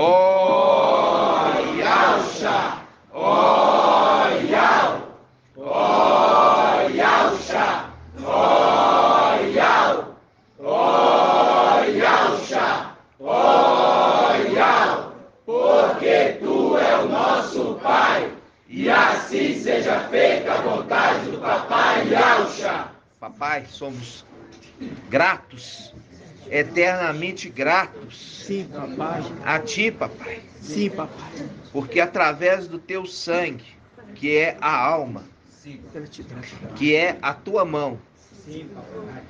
Ó Yalcha, ó Yal, ó Yalcha, ó Yal, ó Yalcha, ó Yal, porque tu é o nosso Pai, e assim seja feita a vontade do Papai Yalcha. Papai, somos gratos, eternamente gratos. Sim, papai. A ti, papai. Sim, papai. Porque através do teu sangue, que é a alma, Gratidão. que é a tua mão, Sim, papai.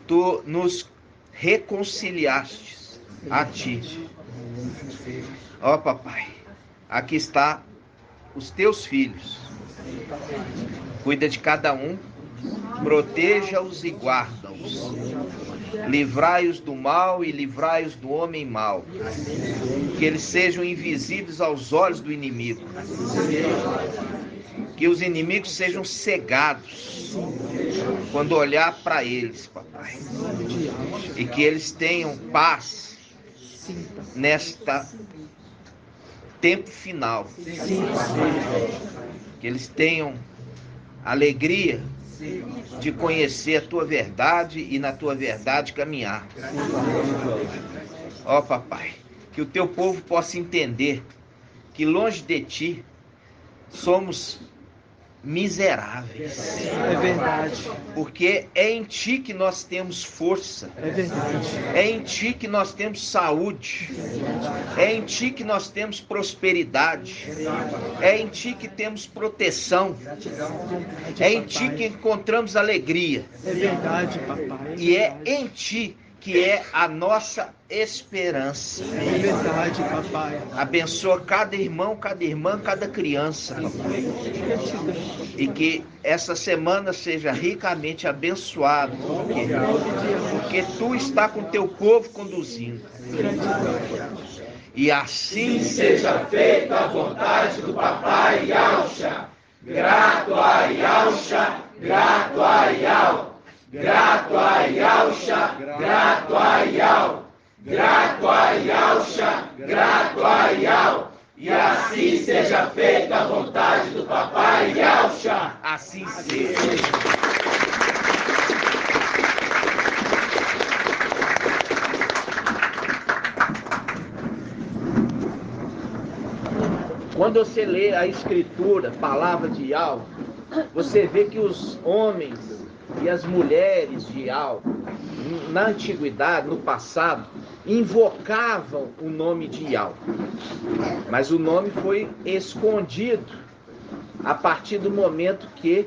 tu nos reconciliastes a ti. Ó, papai, aqui está os teus filhos. Cuida de cada um, proteja-os e guarda-os. Livrai-os do mal e livrai-os do homem mau. Que eles sejam invisíveis aos olhos do inimigo. Que os inimigos sejam cegados quando olhar para eles, papai. E que eles tenham paz nesta tempo final. Que eles tenham alegria de conhecer a tua verdade e na tua verdade caminhar. Ó, papai, que o teu povo possa entender que longe de ti somos miseráveis. É verdade. Porque é em ti que nós temos força. É verdade. É em ti que nós temos saúde. É em ti que nós temos prosperidade. É em ti que temos proteção. É em ti que encontramos alegria. É verdade, papai. E é em ti que é a nossa esperança. É verdade, papai. Abençoa cada irmão, cada irmã, cada criança, papai. E que essa semana seja ricamente abençoada, porque tu está com teu povo conduzindo. E assim Seja feita a vontade do Papai Yalcha. Grato a Yalcha, grato a Yal. Grato a Yalcha, grato a Yal. Grato a Yalcha, grato a Yal. E assim seja feita a vontade do Papai Yalcha. assim seja. Quando você lê a escritura, palavra de Yal, você vê que os homens e as mulheres de Yal, na antiguidade, no passado, invocavam o nome de Yal. Mas o nome foi escondido a partir do momento que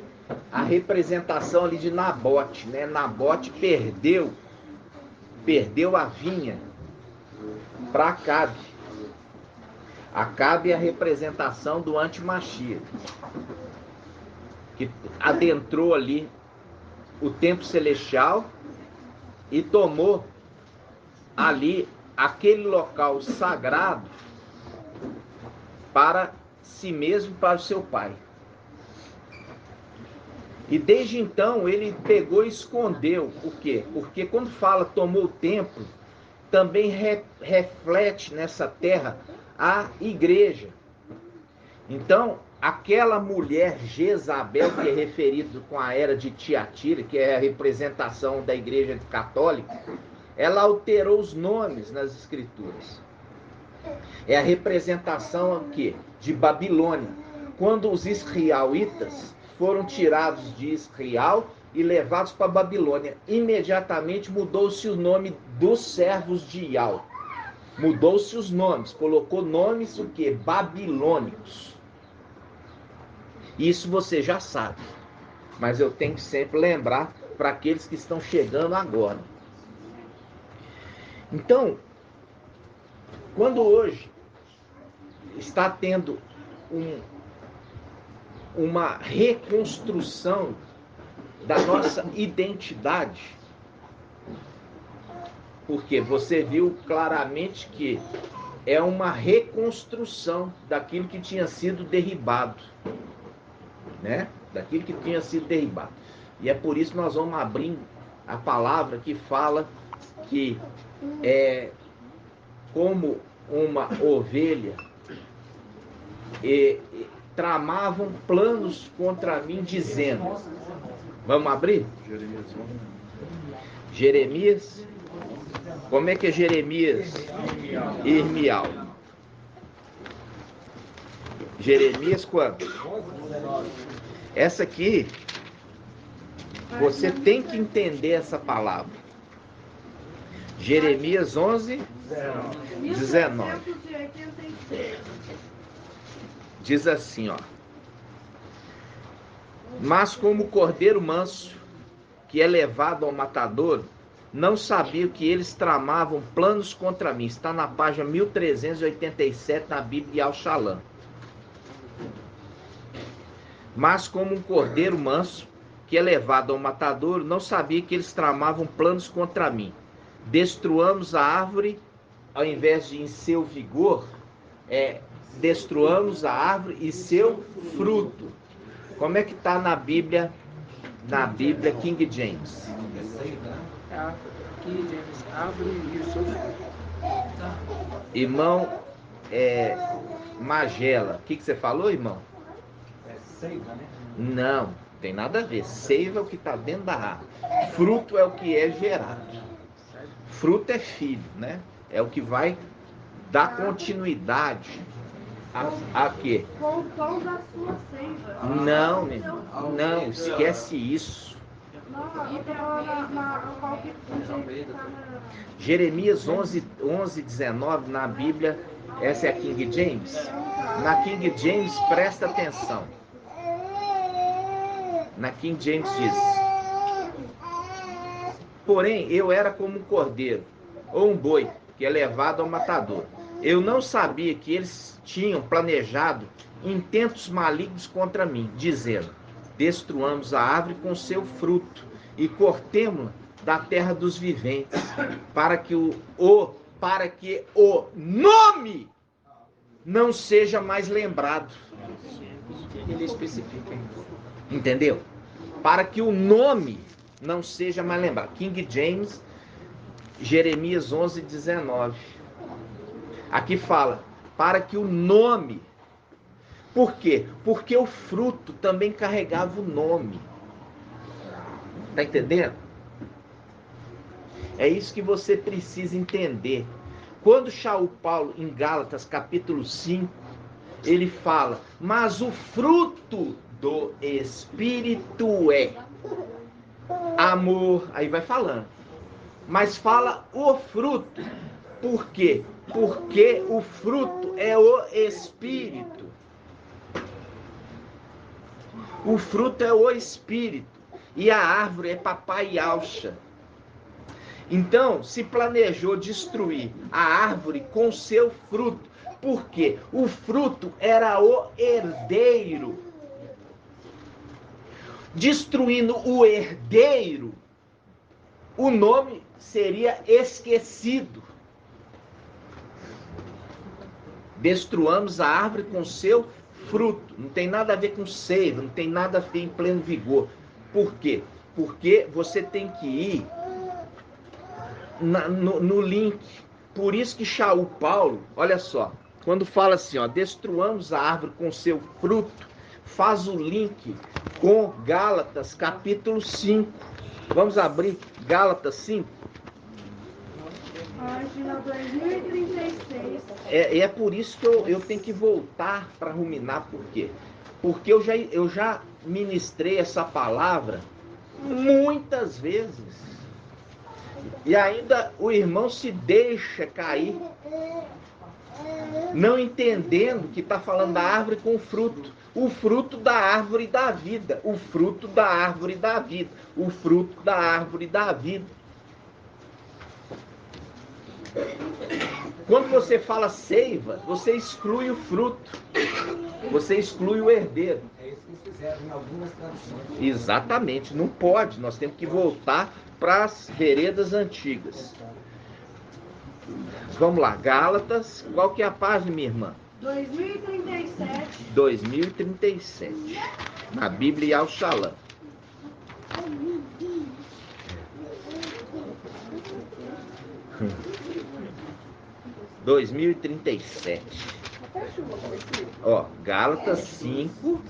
a representação ali de Nabote, né? Nabote perdeu a vinha para Acabe. Acabe é a representação do anti-Mashiach, que adentrou ali o templo celestial e tomou ali aquele local sagrado para si mesmo, para o seu pai. E desde então ele pegou e escondeu. O quê? Porque quando fala tomou o templo, também reflete nessa terra a igreja. Então, aquela mulher Jezabel, que é referido com a era de Tiatira, que é a representação da igreja católica, ela alterou os nomes nas escrituras. É a representação aqui de Babilônia. Quando os israelitas foram tirados de Israel e levados para Babilônia, imediatamente mudou-se o nome dos servos de Ial. Mudou-se os nomes, colocou nomes o quê? Babilônicos. Isso você já sabe, mas eu tenho que sempre lembrar para aqueles que estão chegando agora. Então, quando hoje está tendo uma reconstrução da nossa identidade, porque você viu claramente que é uma reconstrução daquilo que tinha sido derribado, né? Daquilo que tinha sido derribado. E é por isso que nós vamos abrir a palavra que fala que como uma ovelha e tramavam planos contra mim, dizendo... Vamos abrir? Jeremias. Como é que é Jeremias? Irmial. Jeremias quanto? Essa aqui, você tem que entender essa palavra. Jeremias 11, 19. Diz assim, ó. Mas como o cordeiro manso, que é levado ao matadouro, não sabia que eles tramavam planos contra mim. Está na página 1387 na Bíblia Al-Shalom. Mas como um cordeiro manso, que é levado ao matadouro, não sabia que eles tramavam planos contra mim. Destruamos a árvore, ao invés de em seu vigor, destruamos a árvore e seu fruto. Como é que está na Bíblia King James? King James, árvore e o seu fruto. Irmão Magela, o que você falou, irmão? Seiva, né? Não, tem nada a ver. Seiva é o que está dentro da árvore. Fruto é o que é gerado. Fruto é filho, né? É o que vai dar continuidade a quê? Com o pão da sua seiva. Não, meu irmão. Não, esquece isso. Não, eu tô falando qual que tá na... Jeremias 11, 19 na Bíblia, essa é a King James. Na King James, presta atenção. Na King James diz: porém, eu era como um cordeiro, ou um boi, que é levado ao matador. Eu não sabia que eles tinham planejado intentos malignos contra mim, dizendo: destruamos a árvore com seu fruto e cortemo-la da terra dos viventes, para que o nome não seja mais lembrado. Ele especifica. Entendeu? Para que o nome não seja mais lembrado. King James, Jeremias 11, 19. Aqui fala, para que o nome... Por quê? Porque o fruto também carregava o nome. Tá entendendo? É isso que você precisa entender. Quando Shaul Paulo, em Gálatas, capítulo 5, ele fala, mas o fruto do Espírito é amor. Aí vai falando. Mas fala o fruto. Por quê? Porque o fruto é o Espírito. O fruto é o Espírito. E a árvore é Papai Yahshua. Então, se planejou destruir a árvore com seu fruto. Por quê? O fruto era o herdeiro. Destruindo o herdeiro, o nome seria esquecido. Destruamos a árvore com seu fruto. Não tem nada a ver com seiva, não tem nada a ver em pleno vigor. Por quê? Porque você tem que ir no link. Por isso que Shaul Paulo, olha só, quando fala assim, ó, destruamos a árvore com seu fruto, faz o link com Gálatas capítulo 5. Vamos abrir Gálatas 5. Página 2036. É por isso que eu tenho que voltar para ruminar. Por quê? Porque eu já ministrei essa palavra muitas vezes. E ainda o irmão se deixa cair, não entendendo que está falando da árvore com fruto. O fruto da árvore da vida. O fruto da árvore da vida. O fruto da árvore da vida. Quando você fala seiva, você exclui o fruto. Você exclui o herdeiro. É isso que eles fizeram em algumas traduções. Exatamente. Não pode. Nós temos que voltar para as veredas antigas. Vamos lá. Gálatas. Qual que é a página, minha irmã? 2037. 2037. Na Bíblia Al-Shalom. 2037. Ó, Gálatas 5,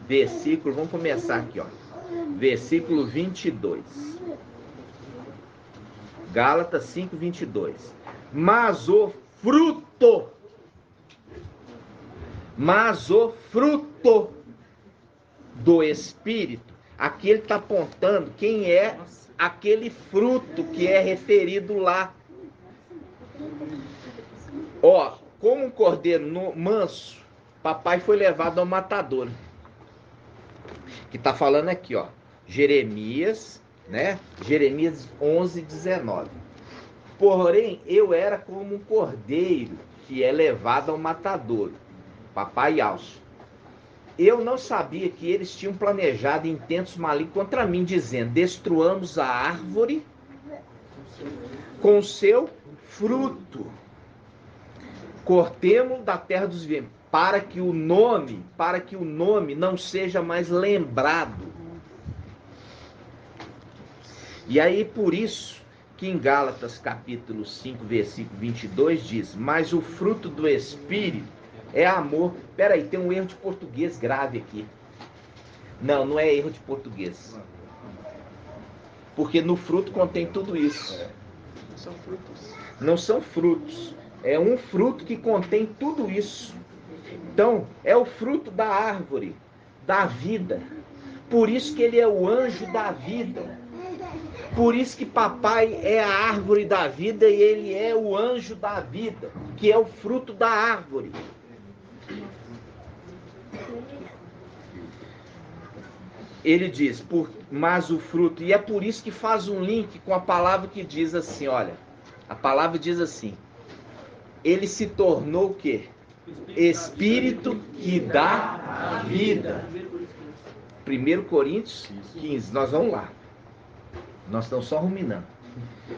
versículo, vamos começar aqui, ó. Versículo 22. Gálatas 5, 22. Mas o fruto do Espírito, aqui ele está apontando quem é aquele fruto que é referido lá. Ó, como um cordeiro manso, papai foi levado ao matadouro. Que está falando aqui, ó, Jeremias, né? Jeremias 11, 19. Porém, eu era como um cordeiro que é levado ao matadouro, papai Alcio. Eu não sabia que eles tinham planejado intentos malignos contra mim, dizendo: destruamos a árvore com o seu fruto, cortemo da terra dos viventes, para que o nome não seja mais lembrado. E aí, por isso que em Gálatas capítulo 5, versículo 22 diz: mas o fruto do Espírito é amor. Peraí, tem um erro de português grave aqui. Não é erro de português. Porque no fruto contém tudo isso. São frutos. Não são frutos. É um fruto que contém tudo isso. Então, é o fruto da árvore, da vida. Por isso que ele é o anjo da vida. Por isso que papai é a árvore da vida e ele é o anjo da vida, que é o fruto da árvore. Ele diz, mas o fruto, e é por isso que faz um link com a palavra que diz assim, olha, a palavra diz assim, ele se tornou o quê? Espírito que dá vida. 1 Coríntios 15, nós vamos lá. Nós estamos só ruminando.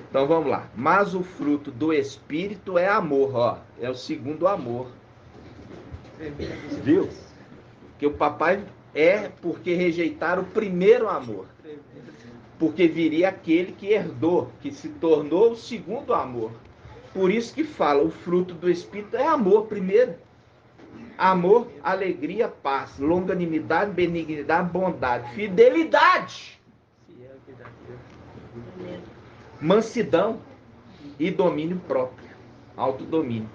Então vamos lá. Mas o fruto do Espírito é amor, ó. É o segundo amor. Viu? Que o papai é porque rejeitaram o primeiro amor. Porque viria aquele que herdou, que se tornou o segundo amor. Por isso que fala, o fruto do Espírito é amor primeiro. Amor, alegria, paz, longanimidade, benignidade, bondade, fidelidade, mansidão e domínio próprio, autodomínio.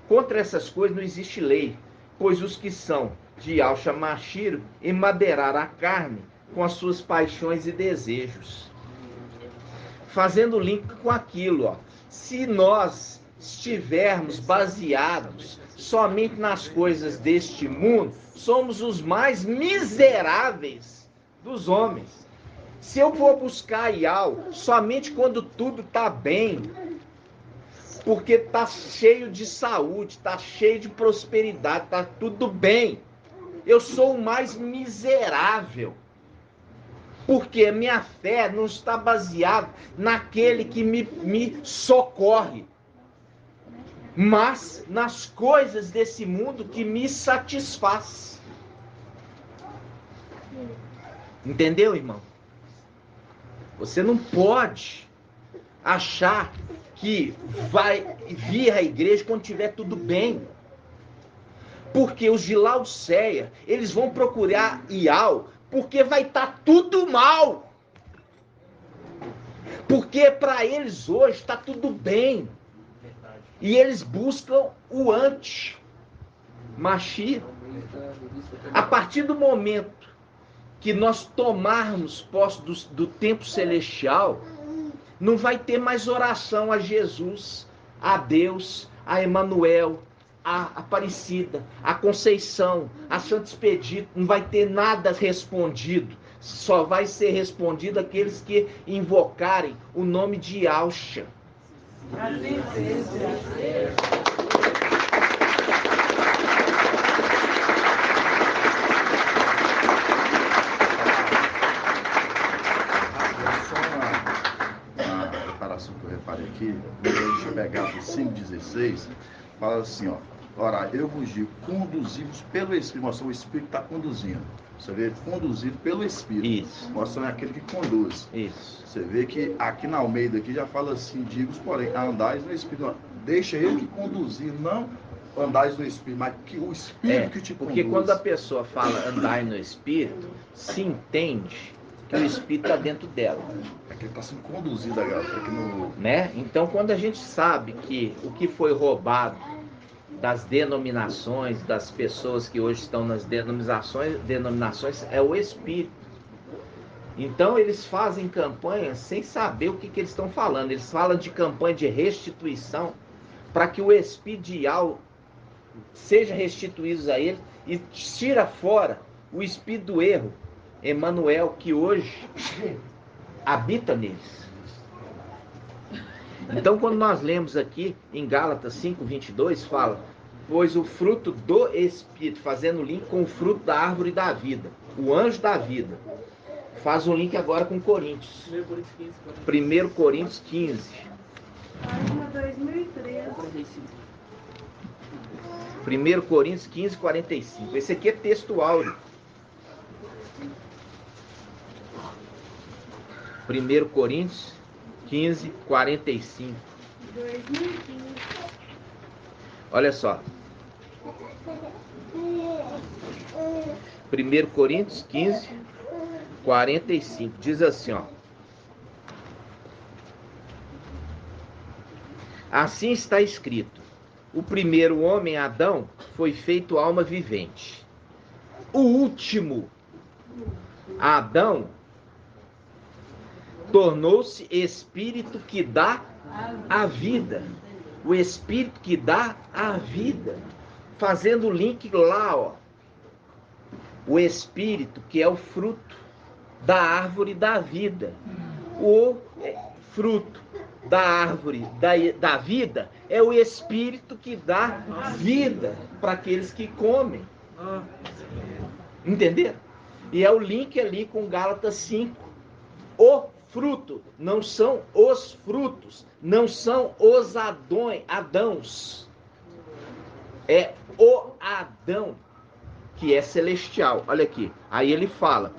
Contra essas coisas não existe lei, pois os que são de Alcha Machiro emadeiraram a carne com as suas paixões e desejos. Fazendo link com aquilo, ó. Se nós estivermos baseados somente nas coisas deste mundo, somos os mais miseráveis dos homens. Se eu for buscar Iau somente quando tudo está bem, porque está cheio de saúde, está cheio de prosperidade, está tudo bem, eu sou o mais miserável. Porque minha fé não está baseada naquele que me socorre, mas nas coisas desse mundo que me satisfaz. Entendeu, irmão? Você não pode achar que vai vir à igreja quando tiver tudo bem. Porque os de Laodiceia, eles vão procurar Iau, porque vai estar tudo mal. Porque para eles hoje está tudo bem. E eles buscam o anti-Machia. A partir do momento que nós tomarmos posse do tempo celestial, não vai ter mais oração a Jesus, a Deus, a Emanuel, a Aparecida, a Conceição, a Santo Expedito, não vai ter nada respondido. Só vai ser respondido aqueles que invocarem o nome de Alcha. Assim seja. Que eu reparei aqui, deixa eu pegar do 5,16, fala assim, ó, Ora, eu vos digo, conduzidos pelo Espírito. Mostra, o Espírito está conduzindo. Você vê, conduzido pelo Espírito. Isso. Mostra, é aquele que conduz. Isso. Você vê que aqui na Almeida aqui já fala assim, digo, porém, andais no Espírito. Deixa eu que conduzir, não andais no Espírito, mas que o Espírito que te conduz. Porque quando a pessoa fala andar no Espírito, se entende que o Espírito está dentro dela. É que ele está sendo conduzido agora. Aqui no... Né? Então, quando a gente sabe que o que foi roubado das denominações, das pessoas que hoje estão nas denominações é o Espírito. Então, eles fazem campanha sem saber o que eles estão falando. Eles falam de campanha de restituição para que o espírito seja restituído a ele e tira fora o espírito do erro, Emmanuel, que hoje habita neles. Então, quando nós lemos aqui em Gálatas 5:22, fala: pois o fruto do Espírito, fazendo link com o fruto da árvore da vida, o anjo da vida. Faz um link agora com Coríntios. 1 Coríntios 15. Página 2013. 1 Coríntios 15, 45. Esse aqui é texto áureo. 1 Coríntios 15, 45. 2015. Olha só. 1 Coríntios 15, 45. Diz assim, ó. Assim está escrito: o primeiro homem, Adão, foi feito alma vivente. O último, Adão, tornou-se espírito que dá a vida. O espírito que dá a vida. Fazendo o link lá, ó. O espírito que é o fruto da árvore da vida. O fruto da árvore da vida é o espírito que dá vida para aqueles que comem. Entenderam? E é o link ali com Gálatas 5. O fruto, não são os frutos, não são os Adãos. É o Adão que é celestial. Olha aqui. Aí ele fala: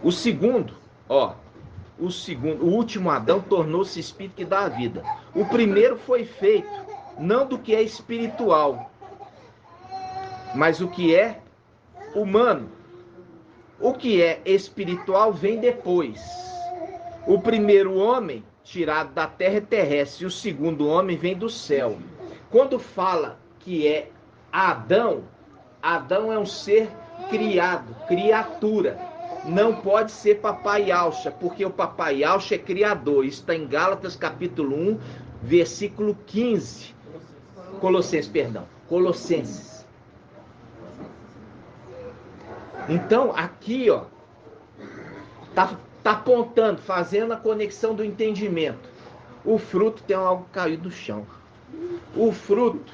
o segundo, ó, o último Adão tornou-se espírito que dá a vida. O primeiro foi feito não do que é espiritual, mas o que é humano. O que é espiritual vem depois. O primeiro homem tirado da terra é terrestre, e o segundo homem vem do céu. Quando fala que é Adão, Adão é um ser criado, criatura. Não pode ser papai Alcha, porque o papai Alcha é criador. Isso está em Gálatas capítulo 1, versículo 15. Colossenses. Então, aqui, ó, tá apontando, fazendo a conexão do entendimento. O fruto tem algo caído do chão. O fruto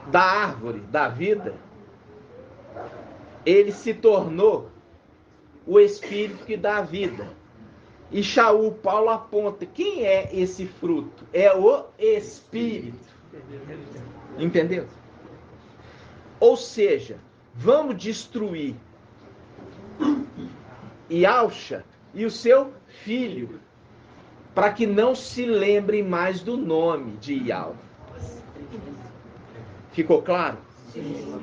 da árvore da vida, ele se tornou o espírito que dá a vida. E Shaul, Paulo aponta, quem é esse fruto? É o espírito. Entendeu? Ou seja, vamos destruir Yalcha e o seu filho, para que não se lembrem mais do nome de Yal. Ficou claro? Sim.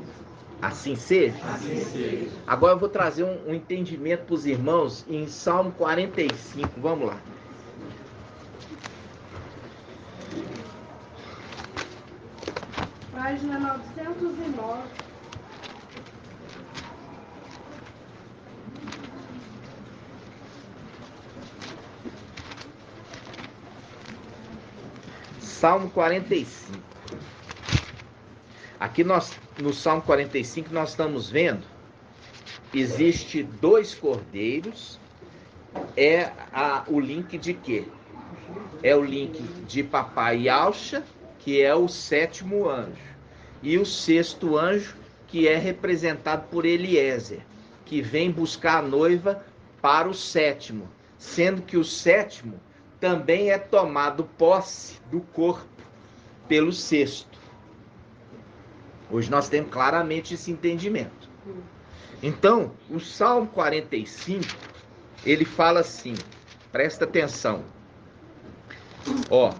Assim seja? Assim seja. Agora eu vou trazer um entendimento para os irmãos em Salmo 45. Vamos lá. Página 909. Salmo 45. Aqui no Salmo 45 nós estamos vendo, existe 2 cordeiros. É o link de quê? É o link de papai Yalcha, que é o 7º anjo. E o 6º anjo, que é representado por Eliezer, que vem buscar a noiva para o 7º. sendo que o sétimo também é tomado posse do corpo pelo sexto. Hoje nós temos claramente esse entendimento. Então, o Salmo 45, ele fala assim, presta atenção. Ó,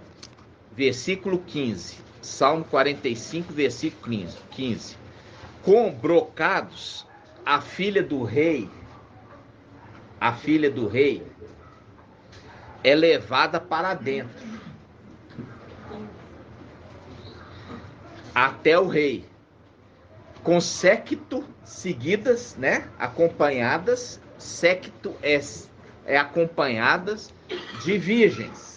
versículo 15. Salmo 45, versículo 15. Com brocados, a filha do rei é levada para dentro, até o rei, com séquito seguidas, né? Acompanhadas, séquito é acompanhadas de virgens.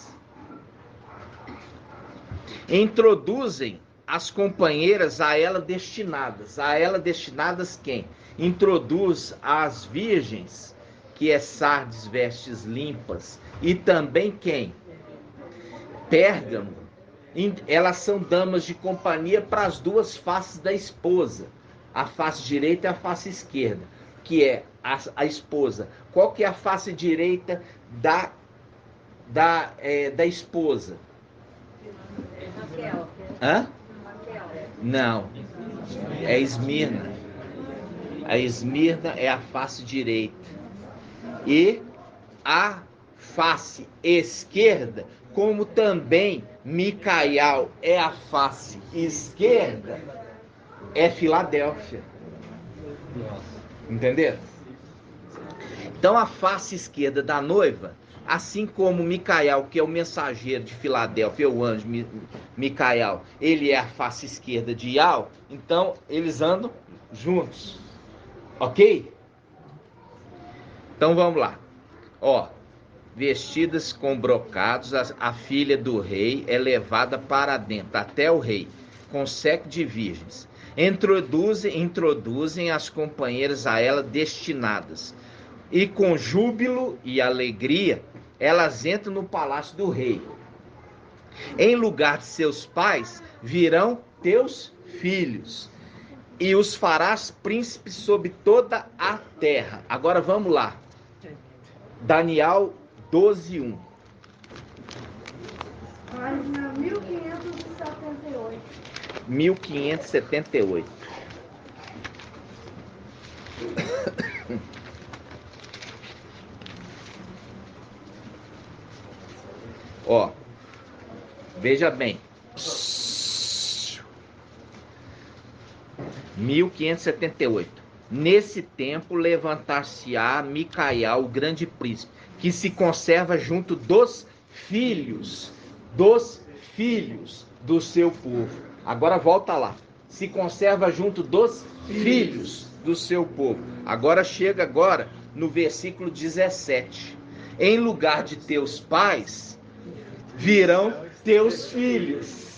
Introduzem as companheiras a ela destinadas. A ela destinadas quem? Introduz as virgens, que é Sardes, vestes limpas, e também quem? Pérgamo. Elas são damas de companhia para as duas faces da esposa, a face direita e a face esquerda, que é a esposa. Qual que é a face direita da esposa? Hã? Não, é Esmirna. A Esmirna é a face direita. E a face esquerda, como também Micaial é a face esquerda, é Filadélfia. Entenderam? Então a face esquerda da noiva, assim como Micaial, que é o mensageiro de Filadélfia, o anjo Micaial, ele é a face esquerda de Ial, então eles andam juntos. Ok? Então vamos lá. Ó, vestidas com brocados, a filha do rei é levada para dentro, até o rei, com séquito de virgens. Introduzem as companheiras a ela destinadas. E com júbilo e alegria, elas entram no palácio do rei. Em lugar de seus pais, virão teus filhos, e os farás príncipes sobre toda a terra. Agora vamos lá. Daniel 12:1. Página 1578. 1578. Ó, veja bem. 1578. Nesse tempo levantar-se-á Micaial, o grande príncipe, que se conserva junto dos filhos do seu povo. Agora volta lá. Se conserva junto dos filhos do seu povo. Agora chega no versículo 17. Em lugar de teus pais, virão teus filhos.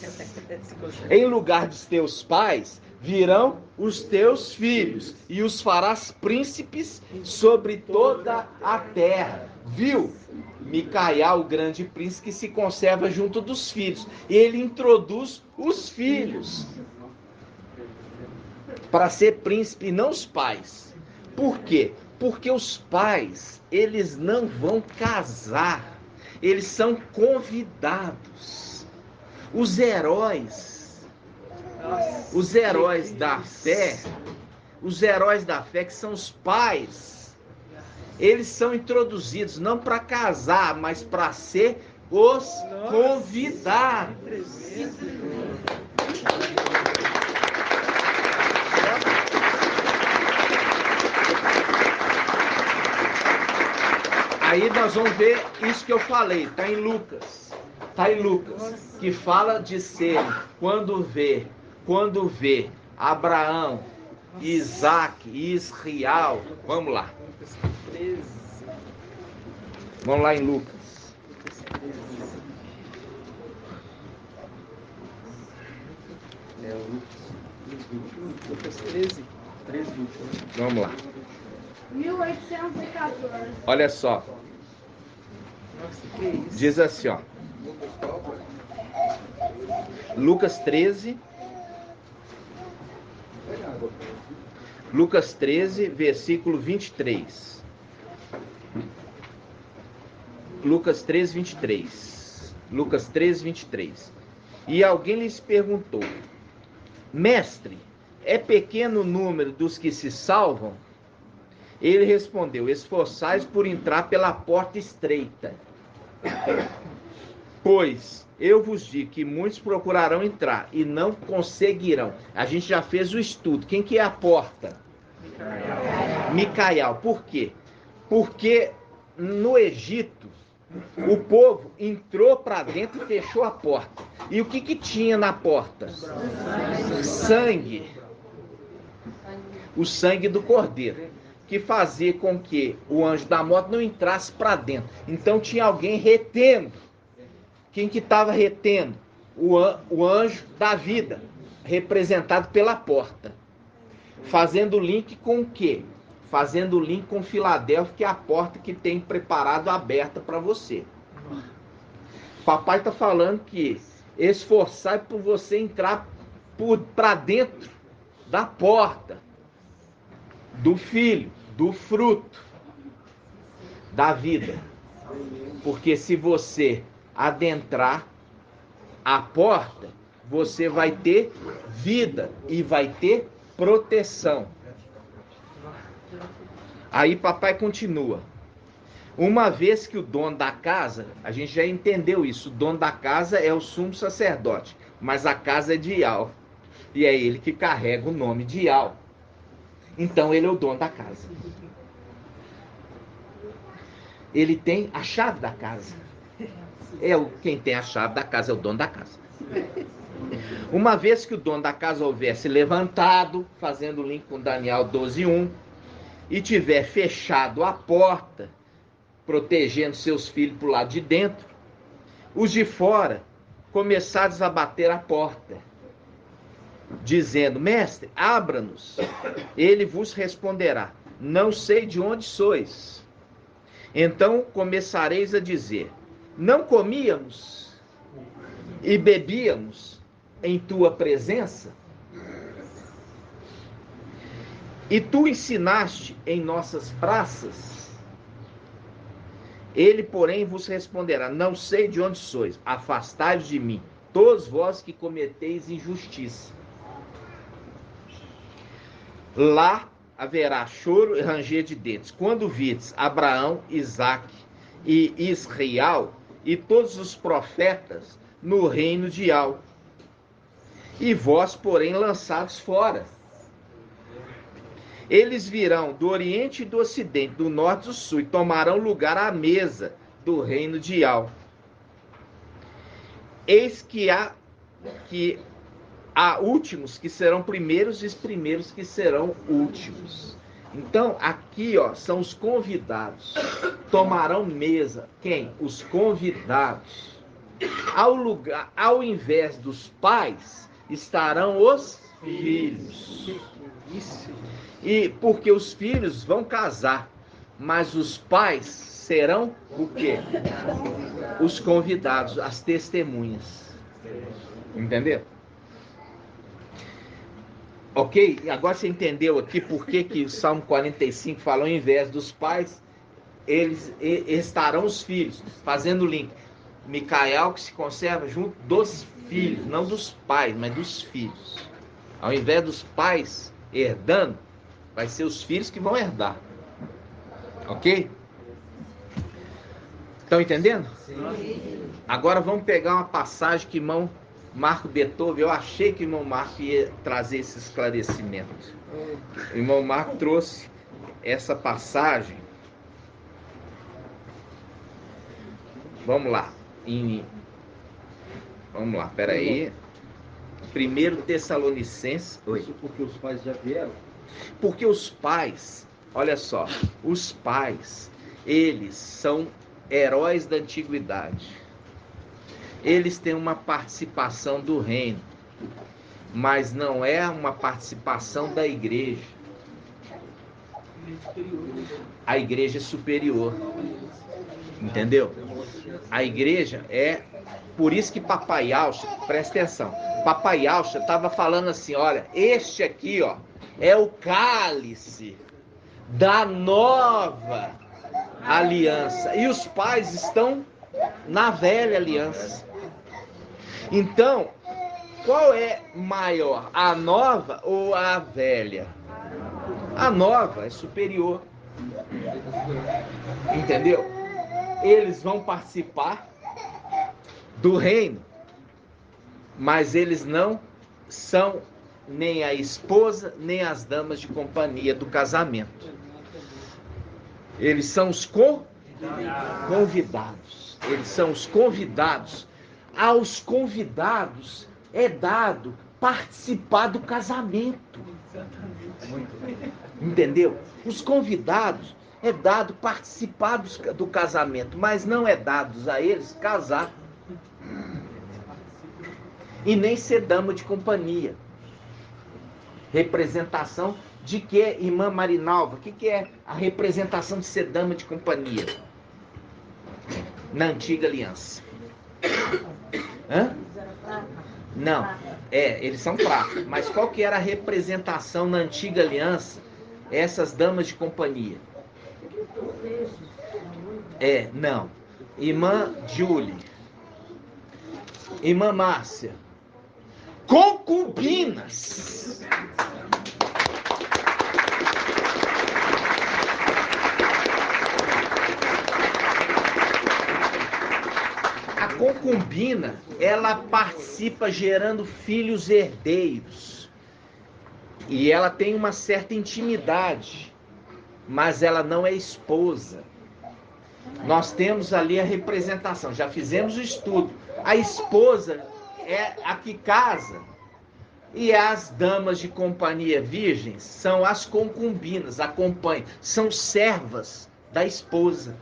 Em lugar dos teus pais, virão os teus filhos, e os farás príncipes sobre toda a terra. Viu? Micaial, o grande príncipe, que se conserva junto dos filhos. Ele introduz os filhos para ser príncipe, e não os pais. Por quê? Porque os pais, eles não vão casar. Eles são convidados. Os heróis da fé, que são os pais, eles são introduzidos não para casar, mas para ser os convidados. Aí nós vamos ver isso que eu falei, está em Lucas, que fala de ser, quando vê Abraão, Isaac e Israel. Vamos lá. Vamos lá em Lucas. Lucas 13. Vamos lá. 1814. Olha só. Nossa, que isso? Diz assim, ó. Lucas 13. Lucas 13, versículo 23. Lucas 3, 23. Lucas 3, 23. E alguém lhes perguntou: Mestre, é pequeno o número dos que se salvam? Ele respondeu: esforçai-vos por entrar pela porta estreita. Pois eu vos digo que muitos procurarão entrar e não conseguirão. A gente já fez o estudo. Quem que é a porta? Micael. Por quê? Porque no Egito, o povo entrou para dentro e fechou a porta. E o que que tinha na porta? Sangue. O sangue do cordeiro, que fazia com que o anjo da morte não entrasse para dentro. Então tinha alguém retendo. Quem que estava retendo? O anjo da vida, representado pela porta. Fazendo link com o quê? Fazendo link com Filadélfia, que é a porta que tem preparado aberta para você. Papai está falando que esforçar por você entrar para dentro da porta do filho, do fruto da vida. Porque se você adentrar a porta, você vai ter vida e vai ter proteção. Aí papai continua. Uma vez que o dono da casa, a gente já entendeu isso, o dono da casa é o sumo sacerdote, mas a casa é de Ial, e é ele que carrega o nome de Ial. Então ele é o dono da casa. Ele tem a chave da casa. Quem tem a chave da casa é o dono da casa. Uma vez que o dono da casa houvesse levantado, fazendo o link com Daniel 12:1, e tiver fechado a porta, protegendo seus filhos para o lado de dentro, os de fora começaram a bater a porta, dizendo: Mestre, abra-nos. Ele vos responderá: não sei de onde sois. Então começareis a dizer: não comíamos e bebíamos em tua presença? E tu ensinaste em nossas praças? Ele, porém, vos responderá: não sei de onde sois, afastai-vos de mim, todos vós que cometeis injustiça. Lá haverá choro e ranger de dentes, quando vides Abraão, Isaque e Israel e todos os profetas no reino de Ial, e vós, porém, lançados fora. Eles virão do oriente e do ocidente, do norte e do sul, e tomarão lugar à mesa do reino de Ial. Eis que há últimos que serão primeiros e os primeiros que serão últimos. Então, aqui, são os convidados. Tomarão mesa. Quem? Os convidados. Ao invés dos pais, estarão os filhos. E porque os filhos vão casar, mas os pais serão o quê? Os convidados, as testemunhas. Entendeu? Ok? Agora você entendeu aqui por que o Salmo 45 fala: ao invés dos pais, eles estarão os filhos, fazendo o link. Micael, que se conserva junto dos filhos, não dos pais, mas dos filhos. Ao invés dos pais herdando, vai ser os filhos que vão herdar. Ok? Estão entendendo? Sim. Agora vamos pegar uma passagem que irmão Marco Beethoven, eu achei que o irmão Marco ia trazer esse esclarecimento. O irmão Marco trouxe essa passagem. Vamos lá. Vamos lá, peraí. 1 Tessalonicenses. Oi. Isso porque os pais já vieram? Porque os pais, olha só, os pais, eles são heróis da antiguidade. Eles têm uma participação do reino, mas não é uma participação da igreja. A igreja é superior. Entendeu? A igreja é... Por isso que Papai Alcha, presta atenção, Papai Alcha estava falando assim: olha, este aqui, é o cálice da nova aliança. E os pais estão na velha aliança. Então, qual é maior, a nova ou a velha? A nova é superior. Entendeu? Eles vão participar do reino, mas eles não são nem a esposa, nem as damas de companhia do casamento. Eles são os convidados. Eles são os convidados. Aos convidados é dado participar do casamento. Entendeu? Os convidados é dado participar do casamento, mas não é dado a eles casar. E nem ser dama de companhia. Representação de que, irmã Marinalva? O que é a representação de ser dama de companhia? Na antiga aliança. Hã? Não, eles são fracos. Mas qual que era a representação na antiga aliança? Essas damas de companhia. Não. Irmã Julie. Irmã Márcia. Concubinas. A concubina, ela participa gerando filhos herdeiros. E ela tem uma certa intimidade, mas ela não é esposa. Nós temos ali a representação, já fizemos o estudo. A esposa é a que casa, e as damas de companhia virgens são as concubinas, acompanham, são servas da esposa.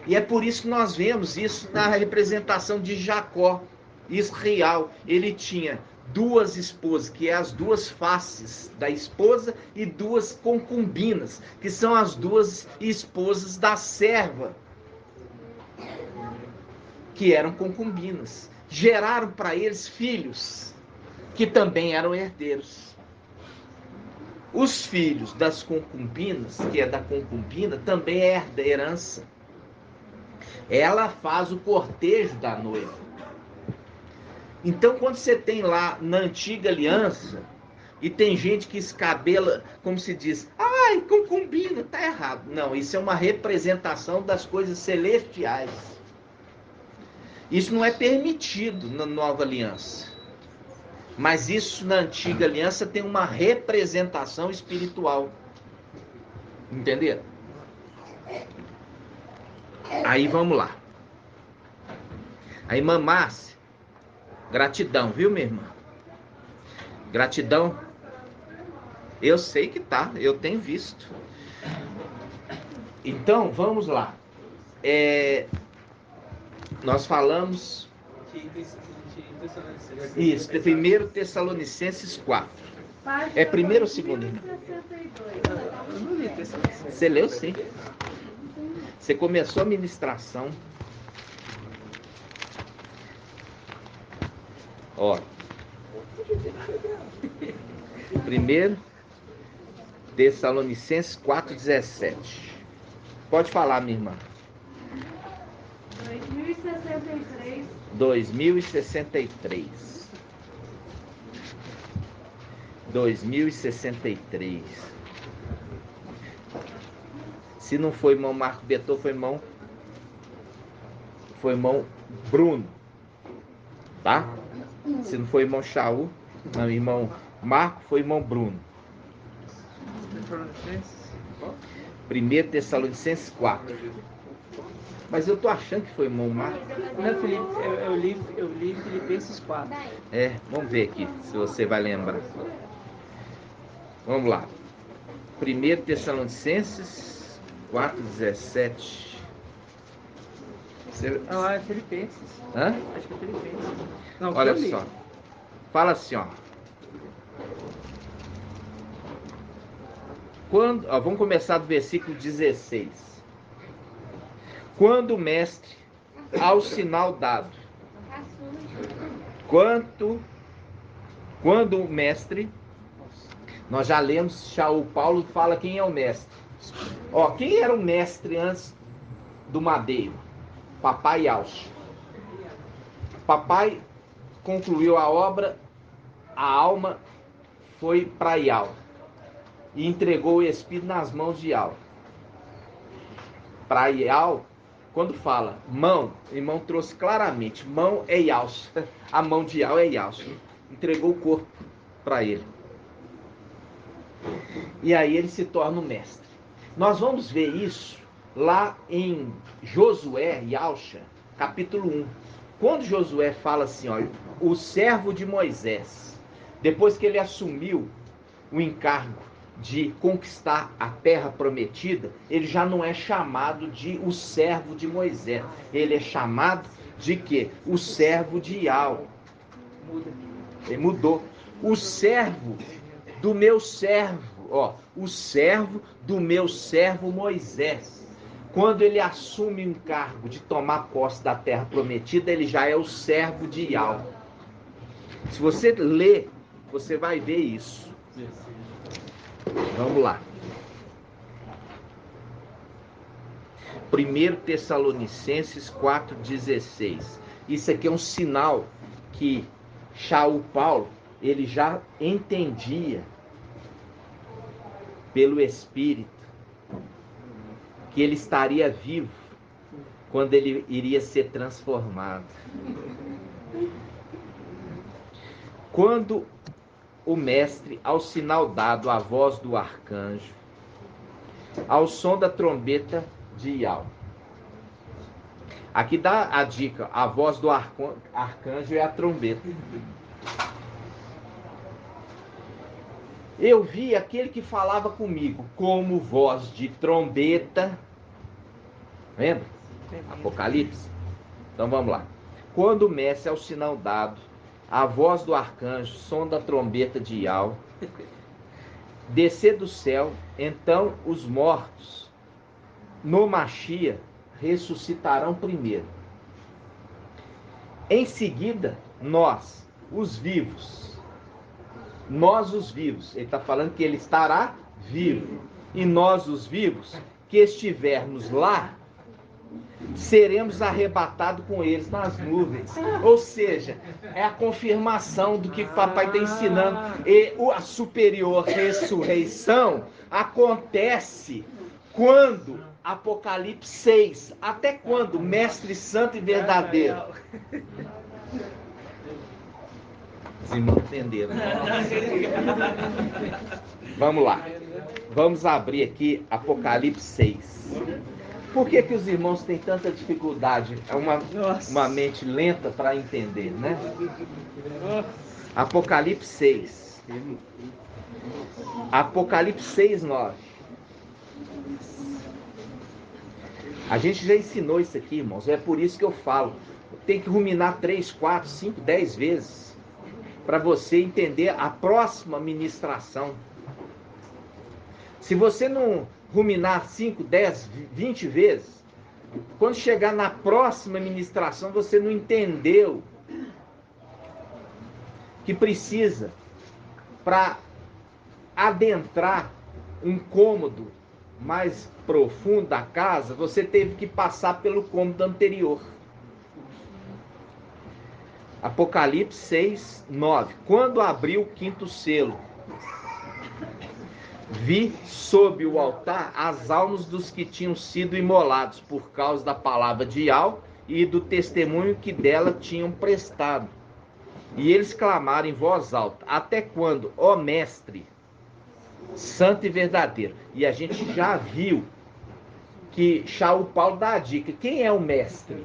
E é por isso que nós vemos isso na representação de Jacó, Israel. Ele tinha duas esposas, que é as duas faces da esposa, e duas concubinas, que são as duas esposas da serva, que eram concubinas. Geraram para eles filhos, que também eram herdeiros. Os filhos das concubinas, que é da concubina, também é herança. Ela faz o cortejo da noiva. Então, quando você tem lá na antiga aliança, e tem gente que escabela, como se diz, ai, concubina, tá errado. Não, isso é uma representação das coisas celestiais. Isso não é permitido na nova aliança. Mas isso na antiga aliança tem uma representação espiritual. Entenderam? Aí vamos lá. A irmã Márcia, gratidão, viu, minha irmã? Gratidão. Eu sei que tá, eu tenho visto. Então, vamos lá. Nós falamos... Isso, 1 Tessalonicenses 4. É primeiro ou segundo, irmão? Eu não li Tessalonicenses. Você leu, sim. Você começou a ministração. Ó. 1 Tessalonicenses 4,17. Pode falar, minha irmã. 2063. 2063. Se não foi irmão Marco Betor, foi irmão Bruno. Tá? Se não foi irmão Shaul, não, irmão Marco, foi irmão Bruno. 1 Tessalonicenses 4. Mas eu tô achando que foi irmão Marco. Não, Felipe, eu li Filipenses 4. Vamos ver aqui, se você vai lembrar. Vamos lá. 1 Tessalonicenses 4,17. Ah, é Filipenses. Hã? Acho que é Filipenses. Não, Olha eu li. só. Fala assim, ó. Vamos começar do versículo 16. Quando o mestre, ao sinal dado, quando o mestre, nós já lemos, Shaul Paulo fala quem é o mestre. Ó, quem era o mestre antes do madeiro, papai Yaucha. Papai concluiu a obra, a alma foi para Yau e entregou o espírito nas mãos de Yau. Para Yau, quando fala mão, o irmão trouxe claramente, mão é Yaucha, a mão de Yau é Yaucha. Entregou o corpo para ele. E aí ele se torna o mestre. Nós vamos ver isso lá em Josué, Yaucha, capítulo 1. Quando Josué fala assim, olha, o servo de Moisés, depois que ele assumiu o encargo de conquistar a terra prometida, ele já não é chamado de o servo de Moisés. Ele é chamado de quê? O servo de Yau. Ele mudou. O servo do meu servo, ó, o servo do meu servo Moisés. Quando ele assume o encargo de tomar posse da terra prometida, ele já é o servo de Yau. Se você ler, você vai ver isso. Vamos lá. 1 Tessalonicenses 4,16. Isso aqui é um sinal que Shaul Paulo, ele já entendia pelo Espírito que ele estaria vivo quando ele iria ser transformado. Quando o mestre, ao sinal dado à voz do arcanjo, ao som da trombeta de Yau. Aqui dá a dica, a voz do arcanjo é a trombeta. Eu vi aquele que falava comigo como voz de trombeta. Lembra? Apocalipse. Então vamos lá. Quando o mestre, ao sinal dado, a voz do arcanjo, som da trombeta de Yau, descer do céu, então os mortos no Machia ressuscitarão primeiro. Em seguida, nós, os vivos, ele está falando que ele estará vivo, e nós, os vivos, que estivermos lá, seremos arrebatados com eles nas nuvens. Ou seja, é a confirmação do que o papai está ensinando. E a superior ressurreição acontece quando? Apocalipse 6. Até quando? Mestre santo e verdadeiro. Os irmãos entenderam. Vamos lá. Vamos abrir aqui Apocalipse 6. Por que os irmãos têm tanta dificuldade? É uma mente lenta para entender, né? Apocalipse 6. Apocalipse 6, 9. A gente já ensinou isso aqui, irmãos. É por isso que eu falo. Tem que ruminar 3, 4, 5, 10 vezes para você entender a próxima ministração. Se você não ruminar 5, 10, 20 vezes, quando chegar na próxima ministração, você não entendeu que precisa, para adentrar um cômodo mais profundo da casa, você teve que passar pelo cômodo anterior. Apocalipse 6, 9. Quando abriu o quinto selo, vi sob o altar as almas dos que tinham sido imolados por causa da palavra de Yau e do testemunho que dela tinham prestado. E eles clamaram em voz alta: até quando, ó mestre, santo e verdadeiro? E a gente já viu que Shaul Paulo dá a dica. Quem é o mestre?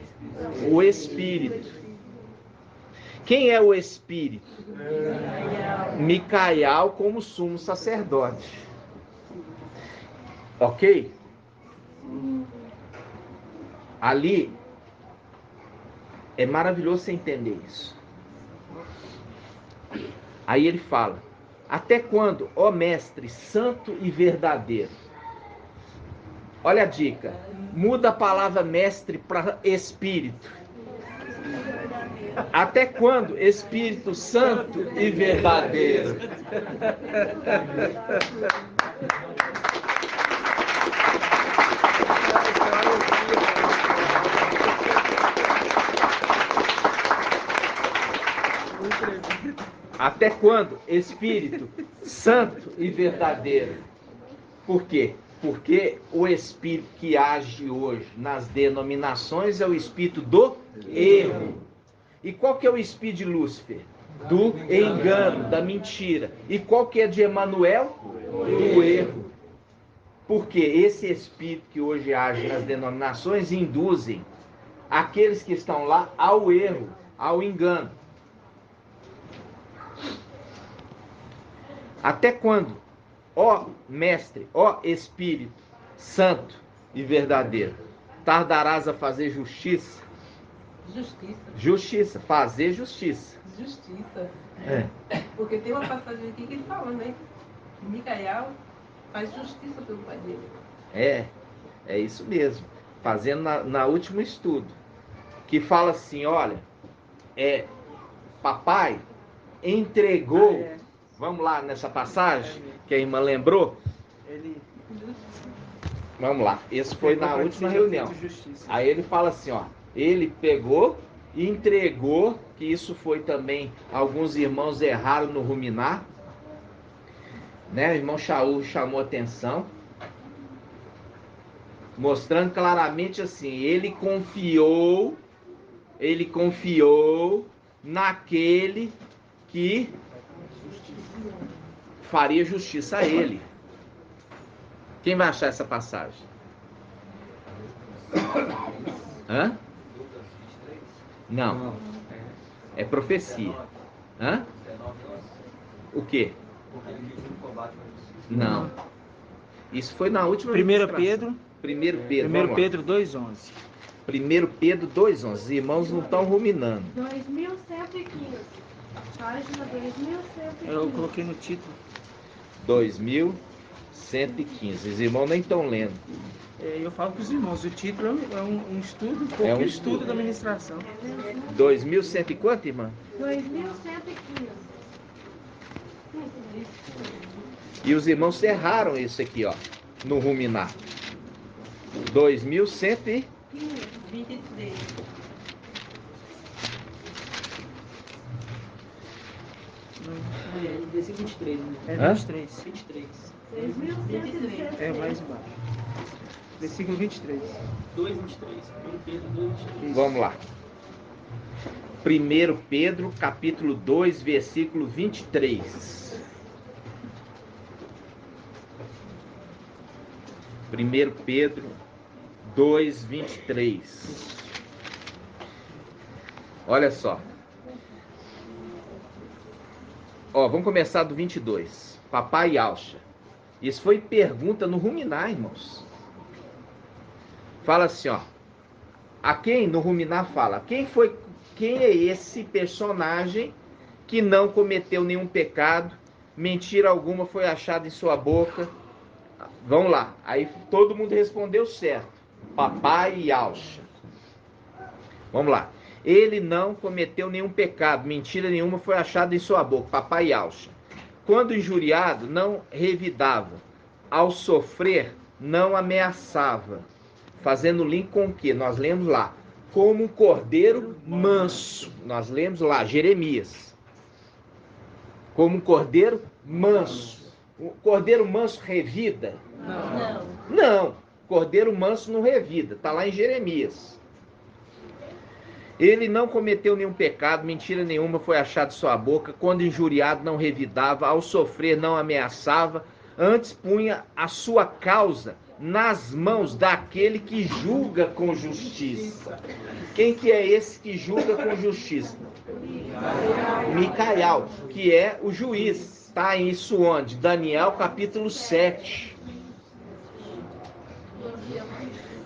O Espírito. Quem é o Espírito? Micael como sumo sacerdote. Ok? Ali é maravilhoso você entender isso. Aí ele fala: até quando, ó mestre santo e verdadeiro? Olha a dica. Muda a palavra mestre para espírito. Até quando, Espírito Santo e verdadeiro? Até quando? Espírito Santo e verdadeiro. Por quê? Porque o espírito que age hoje nas denominações é o espírito do erro. E qual que é o espírito de Lúcifer? Do engano, da mentira. E qual que é de Emanuel? Do erro. Porque esse espírito que hoje age nas denominações induzem aqueles que estão lá ao erro, ao engano. Até quando, ó mestre, ó Espírito Santo e verdadeiro, tardarás a fazer justiça? Justiça. Justiça, fazer justiça. Justiça. É. Porque tem uma passagem aqui que ele fala, né? Micael faz justiça pelo pai dele. É isso mesmo. Fazendo na último estudo. Que fala assim, olha, papai entregou, vamos lá nessa passagem que a irmã lembrou? Vamos lá, esse foi na última reunião. Aí ele fala assim, ó, ele pegou e entregou, que isso foi também, alguns irmãos erraram no ruminar, né? O irmão Shaul chamou atenção, mostrando claramente assim, ele confiou naquele que faria justiça a ele. Quem vai achar essa passagem? Hã? Não. É profecia. Hã? O quê? Não. Isso foi na última 1 Pedro. 1 Pedro. 1 Pedro 2,11. 1 Pedro 2,11. Os irmãos não estão ruminando. 2115. Página 2115. Eu coloquei no título. 2115. Os irmãos nem estão lendo. Eu falo para os irmãos, o título é um estudo, estudo da ministração. 2100 e quanto, irmã? 2115. E os irmãos cerraram isso aqui, ó, no ruminar. 2123. 23. Versículo 23, né? É 23. 23. 2116. É mais embaixo. Versículo 23. 2:23. 1 Pedro 2:23. Vamos lá. 1 Pedro, capítulo 2, versículo 23. 1 Pedro 2, 23. Olha só. Ó, vamos começar do 22. Papai Alcha. Isso foi pergunta no ruminar, irmãos. Fala assim, ó. A quem no ruminar fala? Quem é esse personagem que não cometeu nenhum pecado, mentira alguma foi achada em sua boca? Vamos lá. Aí todo mundo respondeu certo. Papai Alcha. Vamos lá. Ele não cometeu nenhum pecado, mentira nenhuma foi achada em sua boca. Papai Alcha. Quando injuriado, não revidava. Ao sofrer, não ameaçava. Fazendo link com o quê? Nós lemos lá. Como um cordeiro manso. Nós lemos lá, Jeremias. Como um cordeiro manso. O cordeiro manso revida? Não. Cordeiro manso não revida. Está lá em Jeremias. Ele não cometeu nenhum pecado, mentira nenhuma foi achada em sua boca. Quando injuriado, não revidava. Ao sofrer, não ameaçava. Antes punha a sua causa nas mãos daquele que julga com justiça. Quem que é esse que julga com justiça? Micael, que é o juiz. Está isso onde? Daniel capítulo 7.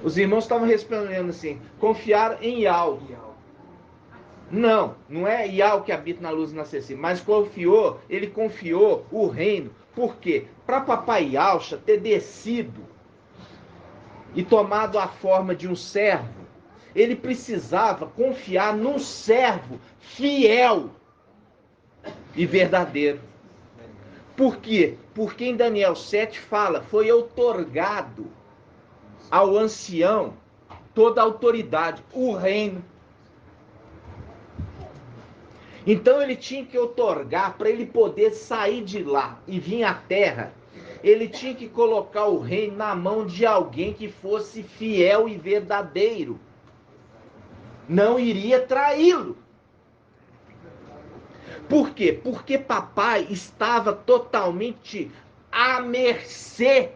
Os irmãos estavam respondendo assim, confiaram em Iau. Não é Iau que habita na luz inacessível, mas ele confiou o reino. Por quê? Para papai Alcha ter descido e tomado a forma de um servo, ele precisava confiar num servo fiel e verdadeiro. Por quê? Porque em Daniel 7 fala, foi outorgado ao ancião toda a autoridade, o reino. Então ele tinha que outorgar, para ele poder sair de lá e vir à terra, ele tinha que colocar o reino na mão de alguém que fosse fiel e verdadeiro. Não iria traí-lo. Por quê? Porque papai estava totalmente à mercê.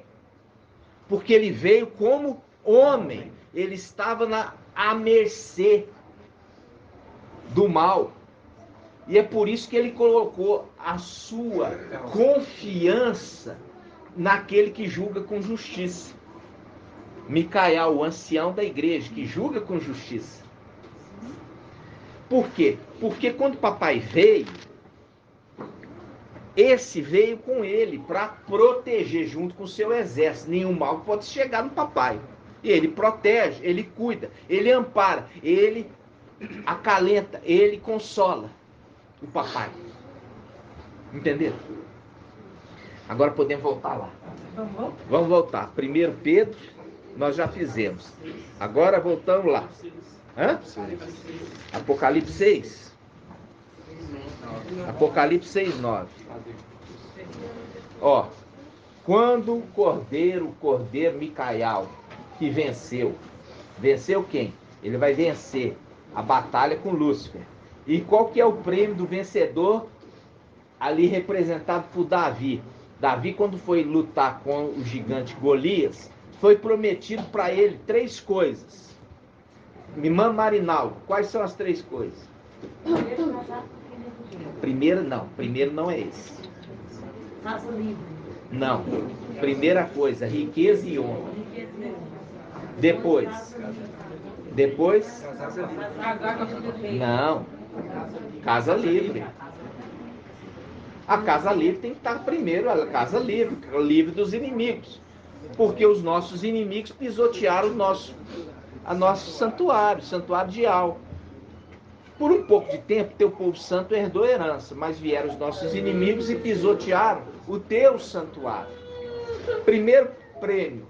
Porque ele veio como homem. Ele estava à mercê do mal. E é por isso que ele colocou a sua confiança naquele que julga com justiça. Micael, o ancião da igreja, que julga com justiça. Por quê? Porque quando papai veio, esse veio com ele para proteger junto com o seu exército. Nenhum mal pode chegar no papai. E ele protege, ele cuida, ele ampara, ele acalenta, ele consola o papai. Entenderam? Agora podemos voltar lá. Vamos voltar. 1 Pedro, nós já fizemos. Agora voltamos lá. Hã? Apocalipse 6. Apocalipse 6, 9. Ó, quando o cordeiro Micael, que venceu quem? Ele vai vencer a batalha com Lúcifer. E qual que é o prêmio do vencedor? Ali representado por Davi. Davi, quando foi lutar com o gigante Golias, foi prometido para ele 3 coisas. Irmã Marinaldo, quais são as 3 coisas? Primeiro não é esse. Casa livre. Não. Primeira coisa, riqueza e honra. Depois. Não. Casa livre. A casa livre tem que estar primeiro, a casa livre, livre dos inimigos. Porque os nossos inimigos pisotearam o nosso santuário, santuário de Al. Por um pouco de tempo, teu povo santo herdou herança, mas vieram os nossos inimigos e pisotearam o teu santuário. Primeiro prêmio.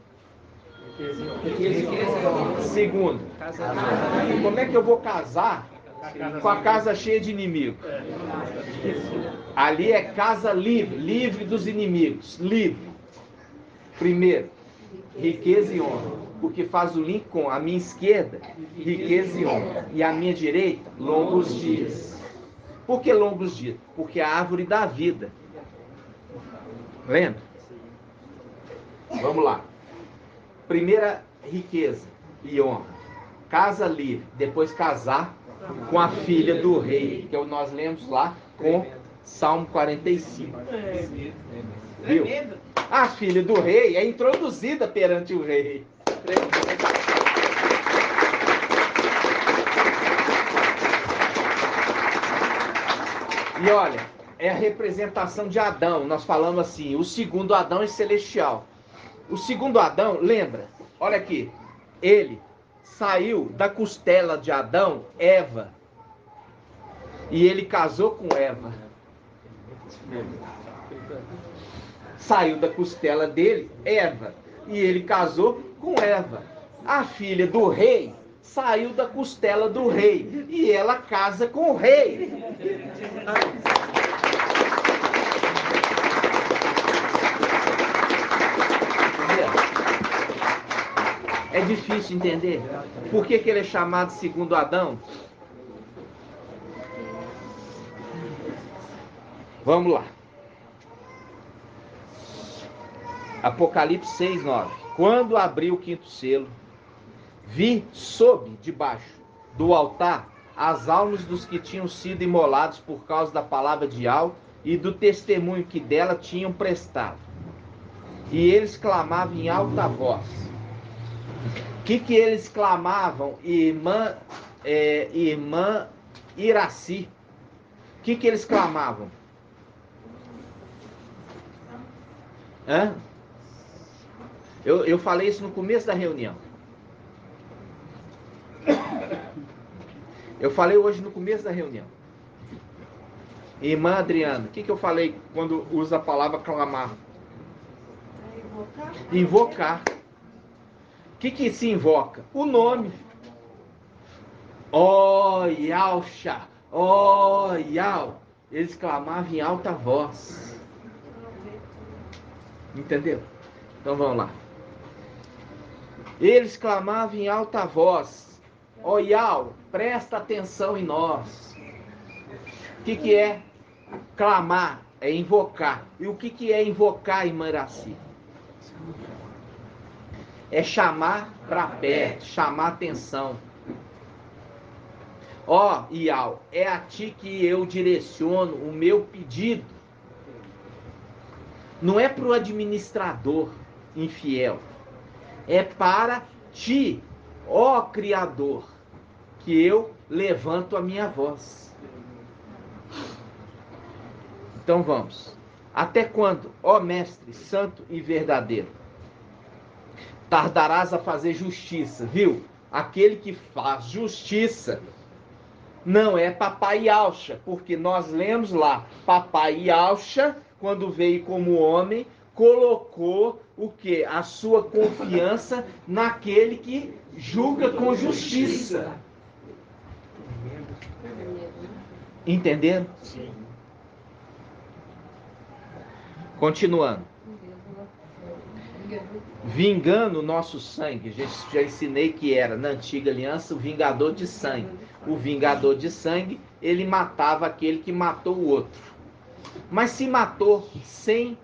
Segundo, como é que eu vou casar com a casa cheia de inimigos? Ali é casa livre, livre dos inimigos, livre. Primeiro, riqueza e honra, porque faz o link com a minha esquerda, riqueza e honra, e a minha direita, longos dias. Por que longos dias? Porque é a árvore da vida. Lembra? Vamos lá. Primeira, riqueza e honra. Casa livre, depois casar com a filha do rei, que nós lemos lá com Salmo 45. Viu? A filha do rei é introduzida perante o rei. E olha, é a representação de Adão. Nós falamos assim, o segundo Adão é celestial. O segundo Adão, lembra? Olha aqui, ele saiu da costela de Adão, Eva. E ele casou com Eva. Saiu da costela dele, Eva. E ele casou com Eva. A filha do rei saiu da costela do rei. E ela casa com o rei. É difícil entender. Por que ele é chamado segundo Adão? Vamos lá. Apocalipse 6, 9. Quando abri o 5º selo, vi sob, debaixo do altar, as almas dos que tinham sido imolados por causa da palavra de Al e do testemunho que dela tinham prestado. E eles clamavam em alta voz. O que eles clamavam, irmã Iraci? O que eles clamavam? Hã? Eu falei isso no começo da reunião. Eu falei hoje no começo da reunião. Irmã Adriana, o que eu falei quando usa a palavra clamar? Invocar. O que se invoca? O nome. Ó, Yalcha, Ó, Yau. Eles clamavam em alta voz. Entendeu? Então vamos lá. Eles clamavam em alta voz. Ó, Yau, presta atenção em nós. O que é clamar? É invocar. E o que é invocar, irmã Iraci? É chamar para perto, chamar atenção. Ó, Yau, é a ti que eu direciono o meu pedido. Não é para o administrador infiel. É para ti, ó Criador, que eu levanto a minha voz. Então vamos. Até quando, ó Mestre santo e verdadeiro, tardarás a fazer justiça, viu? Aquele que faz justiça não é Papai Yaucha, porque nós lemos lá, Papai Yaucha, quando veio como homem, colocou o quê? A sua confiança naquele que julga com justiça. Entenderam? Sim. Continuando. Vingando o nosso sangue. Já ensinei que era, na antiga aliança, o vingador de sangue. O vingador de sangue, ele matava aquele que matou o outro. Mas se matou sem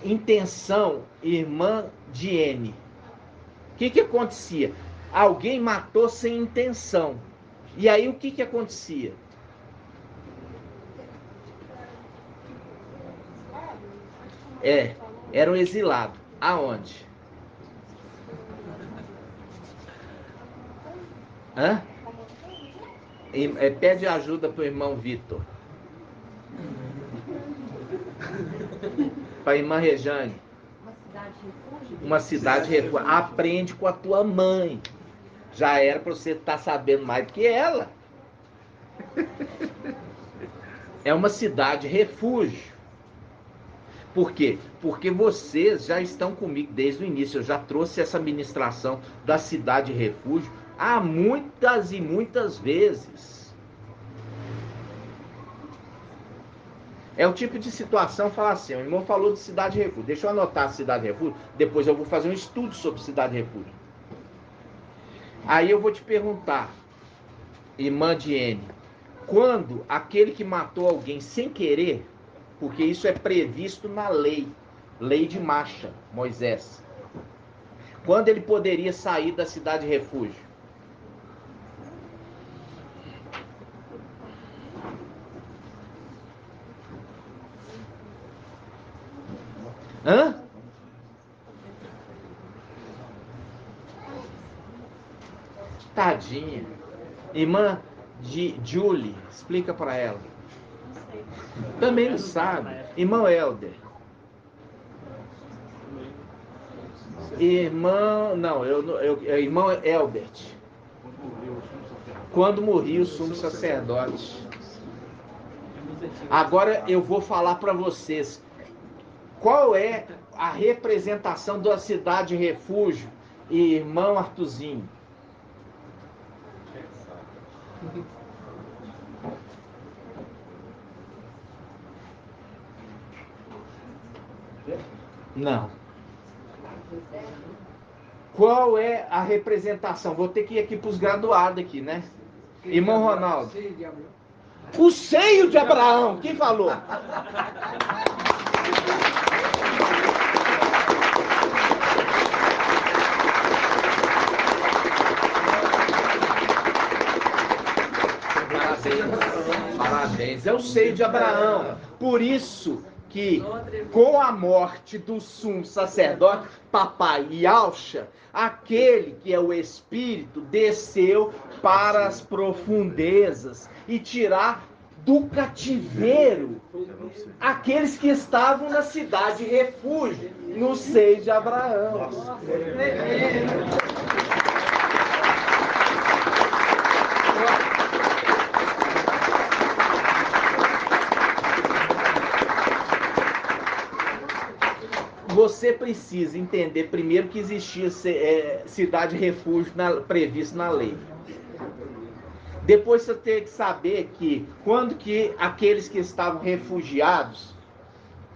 intenção, irmã de N. O que acontecia? Alguém matou sem intenção. E aí o que acontecia? Era um exilado. Aonde? Hã? Pede ajuda para o irmão Vitor. Para a irmã Rejane. Uma cidade refúgio. Aprende com a tua mãe. Já era para você estar sabendo mais do que ela. É uma cidade refúgio. Por quê? Porque vocês já estão comigo desde o início. Eu já trouxe essa ministração da cidade refúgio há muitas e muitas vezes. É o tipo de situação, falar assim, o irmão falou de cidade refúgio. Deixa eu anotar a cidade refúgio, depois eu vou fazer um estudo sobre cidade refúgio. Aí eu vou te perguntar, irmã Diene, quando aquele que matou alguém sem querer, porque isso é previsto na lei de Macha, Moisés, quando ele poderia sair da cidade refúgio? Hã? Tadinha. Irmã de Julie, explica para ela. Também não sabe. Irmão Helder. Irmão, não, irmão Elbert. Quando morria o sumo sacerdote. Agora eu vou falar para vocês. Qual é a representação da cidade refúgio, irmão Artuzinho? Não. Qual é a representação? Vou ter que ir aqui para os graduados aqui, né? Irmão Ronaldo. O seio de Abraão. Quem falou? Parabéns. É o seio de Abraão. Por isso que, com a morte do sumo sacerdote, Papai Yaucha, aquele que é o Espírito, desceu para as profundezas e tirar do cativeiro aqueles que estavam na cidade refúgio, no seio de Abraão. Você precisa entender primeiro que existia cidade refúgio prevista na lei. Depois você tem que saber que quando que aqueles que estavam refugiados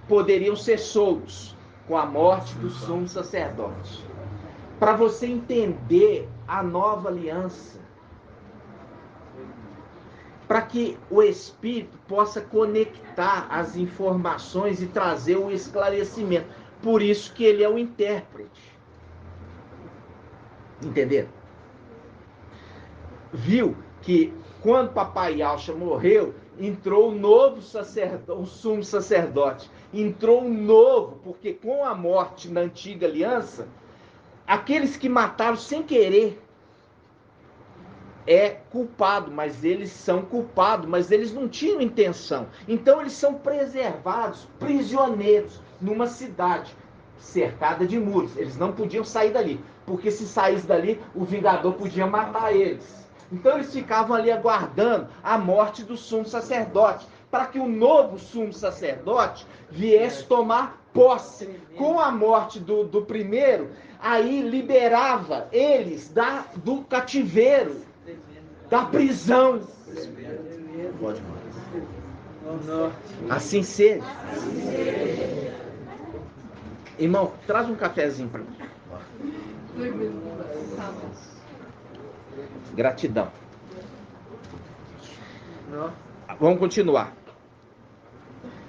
poderiam ser soltos com a morte do sumo sacerdote. Para você entender a nova aliança, para que o Espírito possa conectar as informações e trazer o esclarecimento. Por isso que ele é o intérprete. Entenderam? Viu que quando Papai Yaucha morreu, entrou um novo sacerdote, um sumo sacerdote. Entrou um novo, porque com a morte na antiga aliança, aqueles que mataram sem querer é culpado, mas eles são culpados, mas eles não tinham intenção. Então eles são preservados, prisioneiros, numa cidade cercada de muros. Eles não podiam sair dali, porque se saísse dali, o vingador podia matar eles. Então eles ficavam ali aguardando a morte do sumo sacerdote, para que o novo sumo sacerdote viesse tomar posse. Com a morte do primeiro, aí liberava eles do cativeiro, da prisão. Pode. Assim seja. Irmão, traz um cafezinho para mim. Gratidão. Vamos continuar.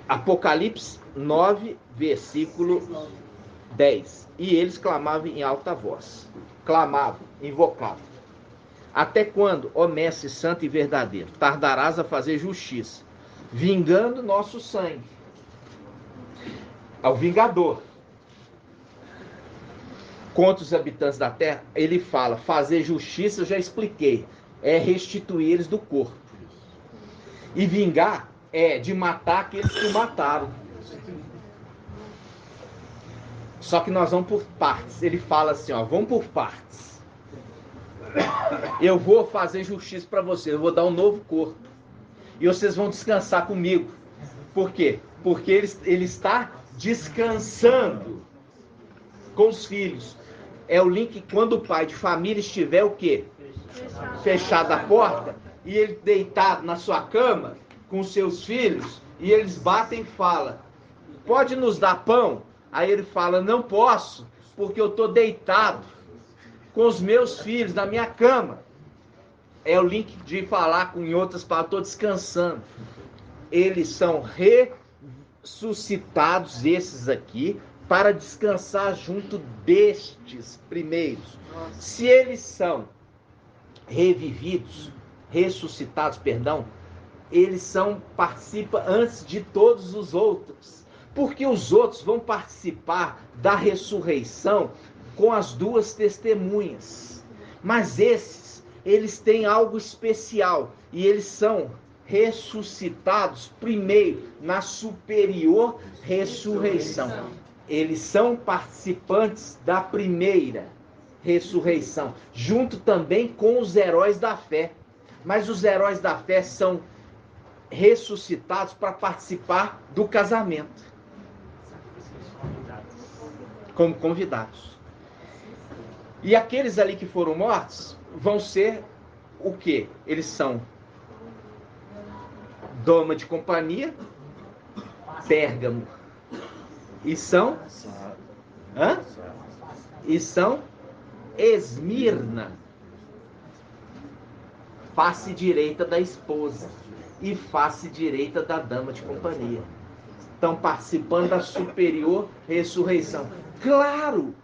Apocalipse 9, versículo 10. E eles clamavam em alta voz. Clamavam, invocavam. Até quando, ó Mestre santo e verdadeiro, tardarás a fazer justiça, vingando nosso sangue? Ao vingador. Contra os habitantes da terra, ele fala, fazer justiça, eu já expliquei, é restituir eles do corpo. E vingar é de matar aqueles que o mataram. Só que nós vamos por partes. Ele fala assim, ó, vamos por partes. Eu vou fazer justiça para vocês, eu vou dar um novo corpo. E vocês vão descansar comigo. Por quê? Porque ele está descansando com os filhos. É o link quando o pai de família estiver o quê? Fechado a porta, e ele deitado na sua cama com seus filhos, e eles batem e falam, pode nos dar pão? Aí ele fala, não posso, porque eu estou deitado com os meus filhos na minha cama. É o link de falar em outras palavras, estou descansando. Eles são ressuscitados, esses aqui, para descansar junto destes primeiros. Se eles são revividos, ressuscitados, perdão, eles participam antes de todos os outros. Porque os outros vão participar da ressurreição com as duas testemunhas. Mas esses, eles têm algo especial. E eles são ressuscitados primeiro, na superior ressurreição. Eles são participantes da primeira ressurreição, junto também com os heróis da fé. Mas os heróis da fé são ressuscitados para participar do casamento, como convidados. E aqueles ali que foram mortos vão ser o quê? Eles são doma de companhia, Pérgamo, e são Esmirna, face direita da esposa e face direita da dama de companhia. Estão participando da superior ressurreição. Claro!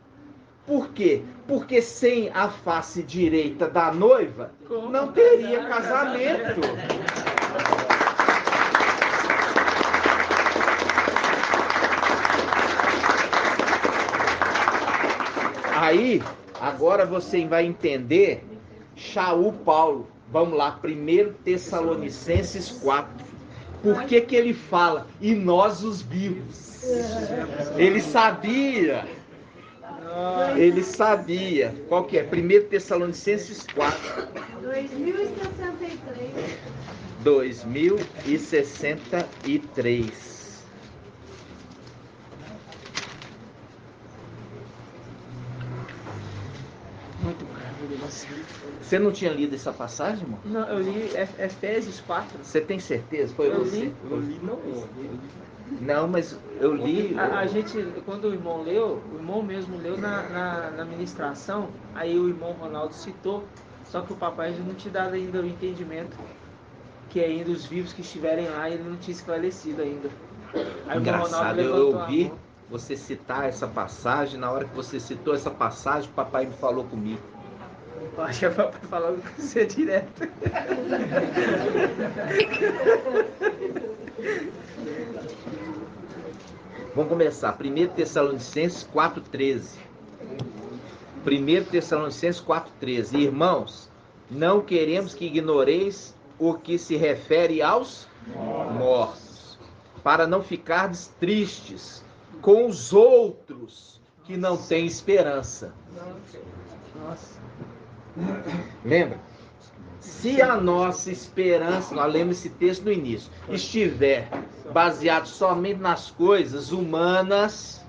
Por quê? Porque sem a face direita da noiva, não teria casamento. Aí, agora você vai entender Shaul Paulo. Vamos lá, 1 Tessalonicenses 4. Por que que ele fala, e nós os vivos? Ele sabia. Ele sabia. Qual que é? 1 Tessalonicenses 4. 2063. 2063. Muito bem, Você não tinha lido essa passagem, irmão? Não, eu li Efésios 4. Você tem certeza? Foi você? Eu li não. Não, mas eu li. A gente, quando o irmão leu, o irmão mesmo leu na ministração, aí o irmão Ronaldo citou, só que o papai já não tinha dado ainda o entendimento que ainda os vivos que estiverem lá, ele não tinha esclarecido ainda. Aí Engraçado, eu ouvi você citar essa passagem, na hora que você citou essa passagem, o papai me falou comigo. Acho que é papai falando com você direto. Vamos começar. 1 Tessalonicenses 4,13. 1 Tessalonicenses 4,13. Irmãos, não queremos que ignoreis o que se refere aos mortos, para não ficardes tristes com os outros que não têm esperança. Nossa. Lembra? Se a nossa esperança, nós lemos esse texto no início, estiver baseado somente nas coisas humanas,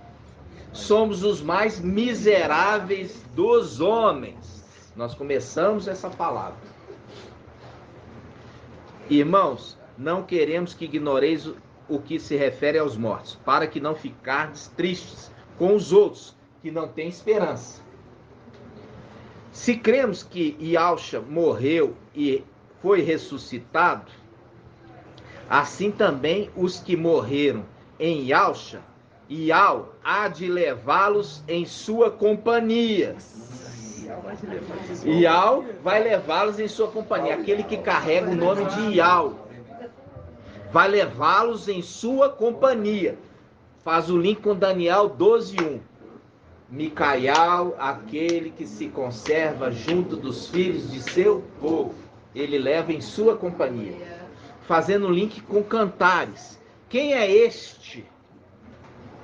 somos os mais miseráveis dos homens. Nós começamos essa palavra. Irmãos, não queremos que ignoreis o que se refere aos mortos, para que não ficardes tristes com os outros que não têm esperança. Se cremos que Yahushua morreu e foi ressuscitado, assim também os que morreram em Yahushua, Yahweh há de levá-los em sua companhia. Yahweh vai levá-los em sua companhia. Aquele que carrega o nome de Yahweh vai levá-los em sua companhia. Faz o link com Daniel 12:1. Micael, aquele que se conserva junto dos filhos de seu povo, ele leva em sua companhia. Fazendo link com Cantares. Quem é este?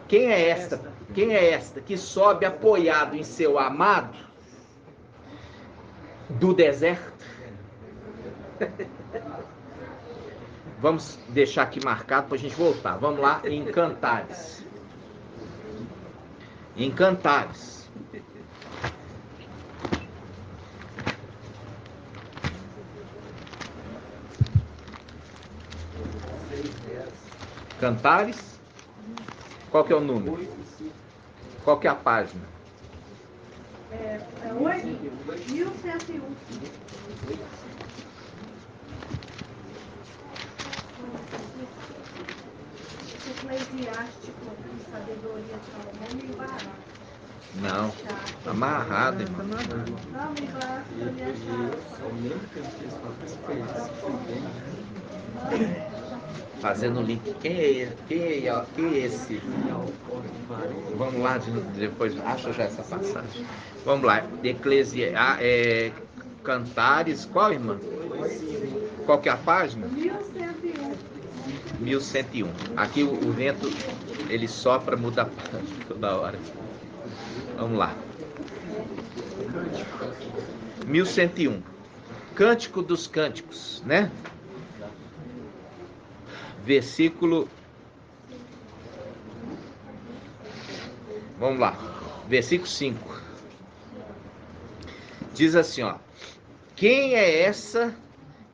Quem é esta? Quem é esta que sobe apoiado em seu amado do deserto? Vamos deixar aqui marcado para a gente voltar. Vamos lá em Cantares. Em Cantares. Cantares. Qual que é o número? Qual que é a página? É 1101. Eclesiástico, sabedoria de Salomão, me embaraça. Não, amarrado, irmão. Não, me embaraça pra me achar. Fazendo o link. Quem é ele? Quem é esse? Vamos lá, depois acha já essa passagem. Vamos lá. Cantares, qual, irmã? Qual que é a página? 1101. 1101. Aqui o vento, ele sopra, muda a página toda hora. Vamos lá. 1101. Cântico dos Cânticos, né? Versículo. Vamos lá. Versículo 5. Diz assim, ó. Quem é essa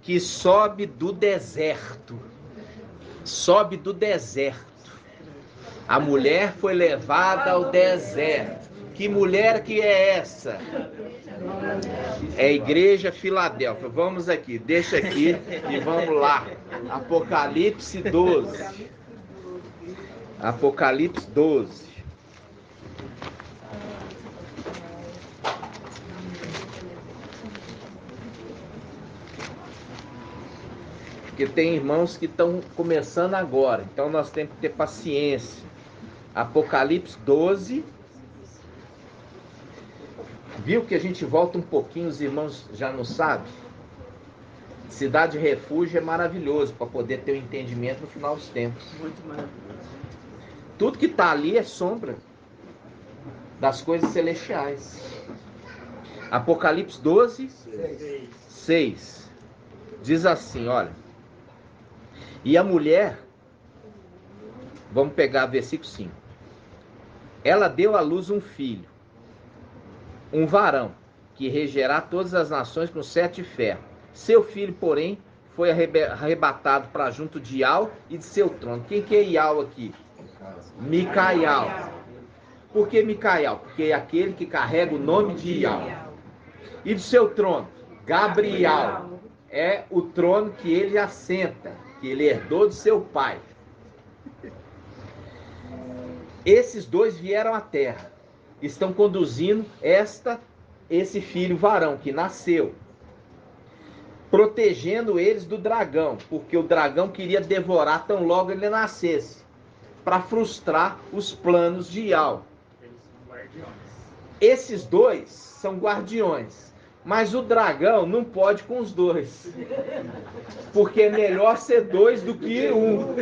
que sobe do deserto? Sobe do deserto. A mulher foi levada ao deserto. Que mulher que é essa? É a igreja Filadélfia. Vamos aqui, deixa aqui e vamos lá. Apocalipse 12. Apocalipse 12. Porque tem irmãos que estão começando agora, então nós temos que ter paciência. Apocalipse 12. Viu que a gente volta um pouquinho, os irmãos já não sabem? Cidade Refúgio é maravilhoso para poder ter o entendimento no final dos tempos. Muito maravilhoso. Tudo que está ali é sombra das coisas celestiais. Apocalipse 12, 6. Diz assim, olha. E a mulher, vamos pegar versículo 5. Ela deu à luz um filho, um varão, que regerá todas as nações com 7 ferros. Seu filho, porém, foi arrebatado para junto de Ial e de seu trono. Quem que é Ial aqui? Micaial. Por que Micaial? Porque é aquele que carrega o nome de Ial. E do seu trono? Gabriel. É o trono que ele assenta, que ele herdou de seu pai. Esses dois vieram à terra. Estão conduzindo esse filho varão que nasceu, protegendo eles do dragão, porque o dragão queria devorar tão logo ele nascesse, para frustrar os planos de Ial. Esses dois são guardiões, mas o dragão não pode com os dois, porque é melhor ser 2 do que 1.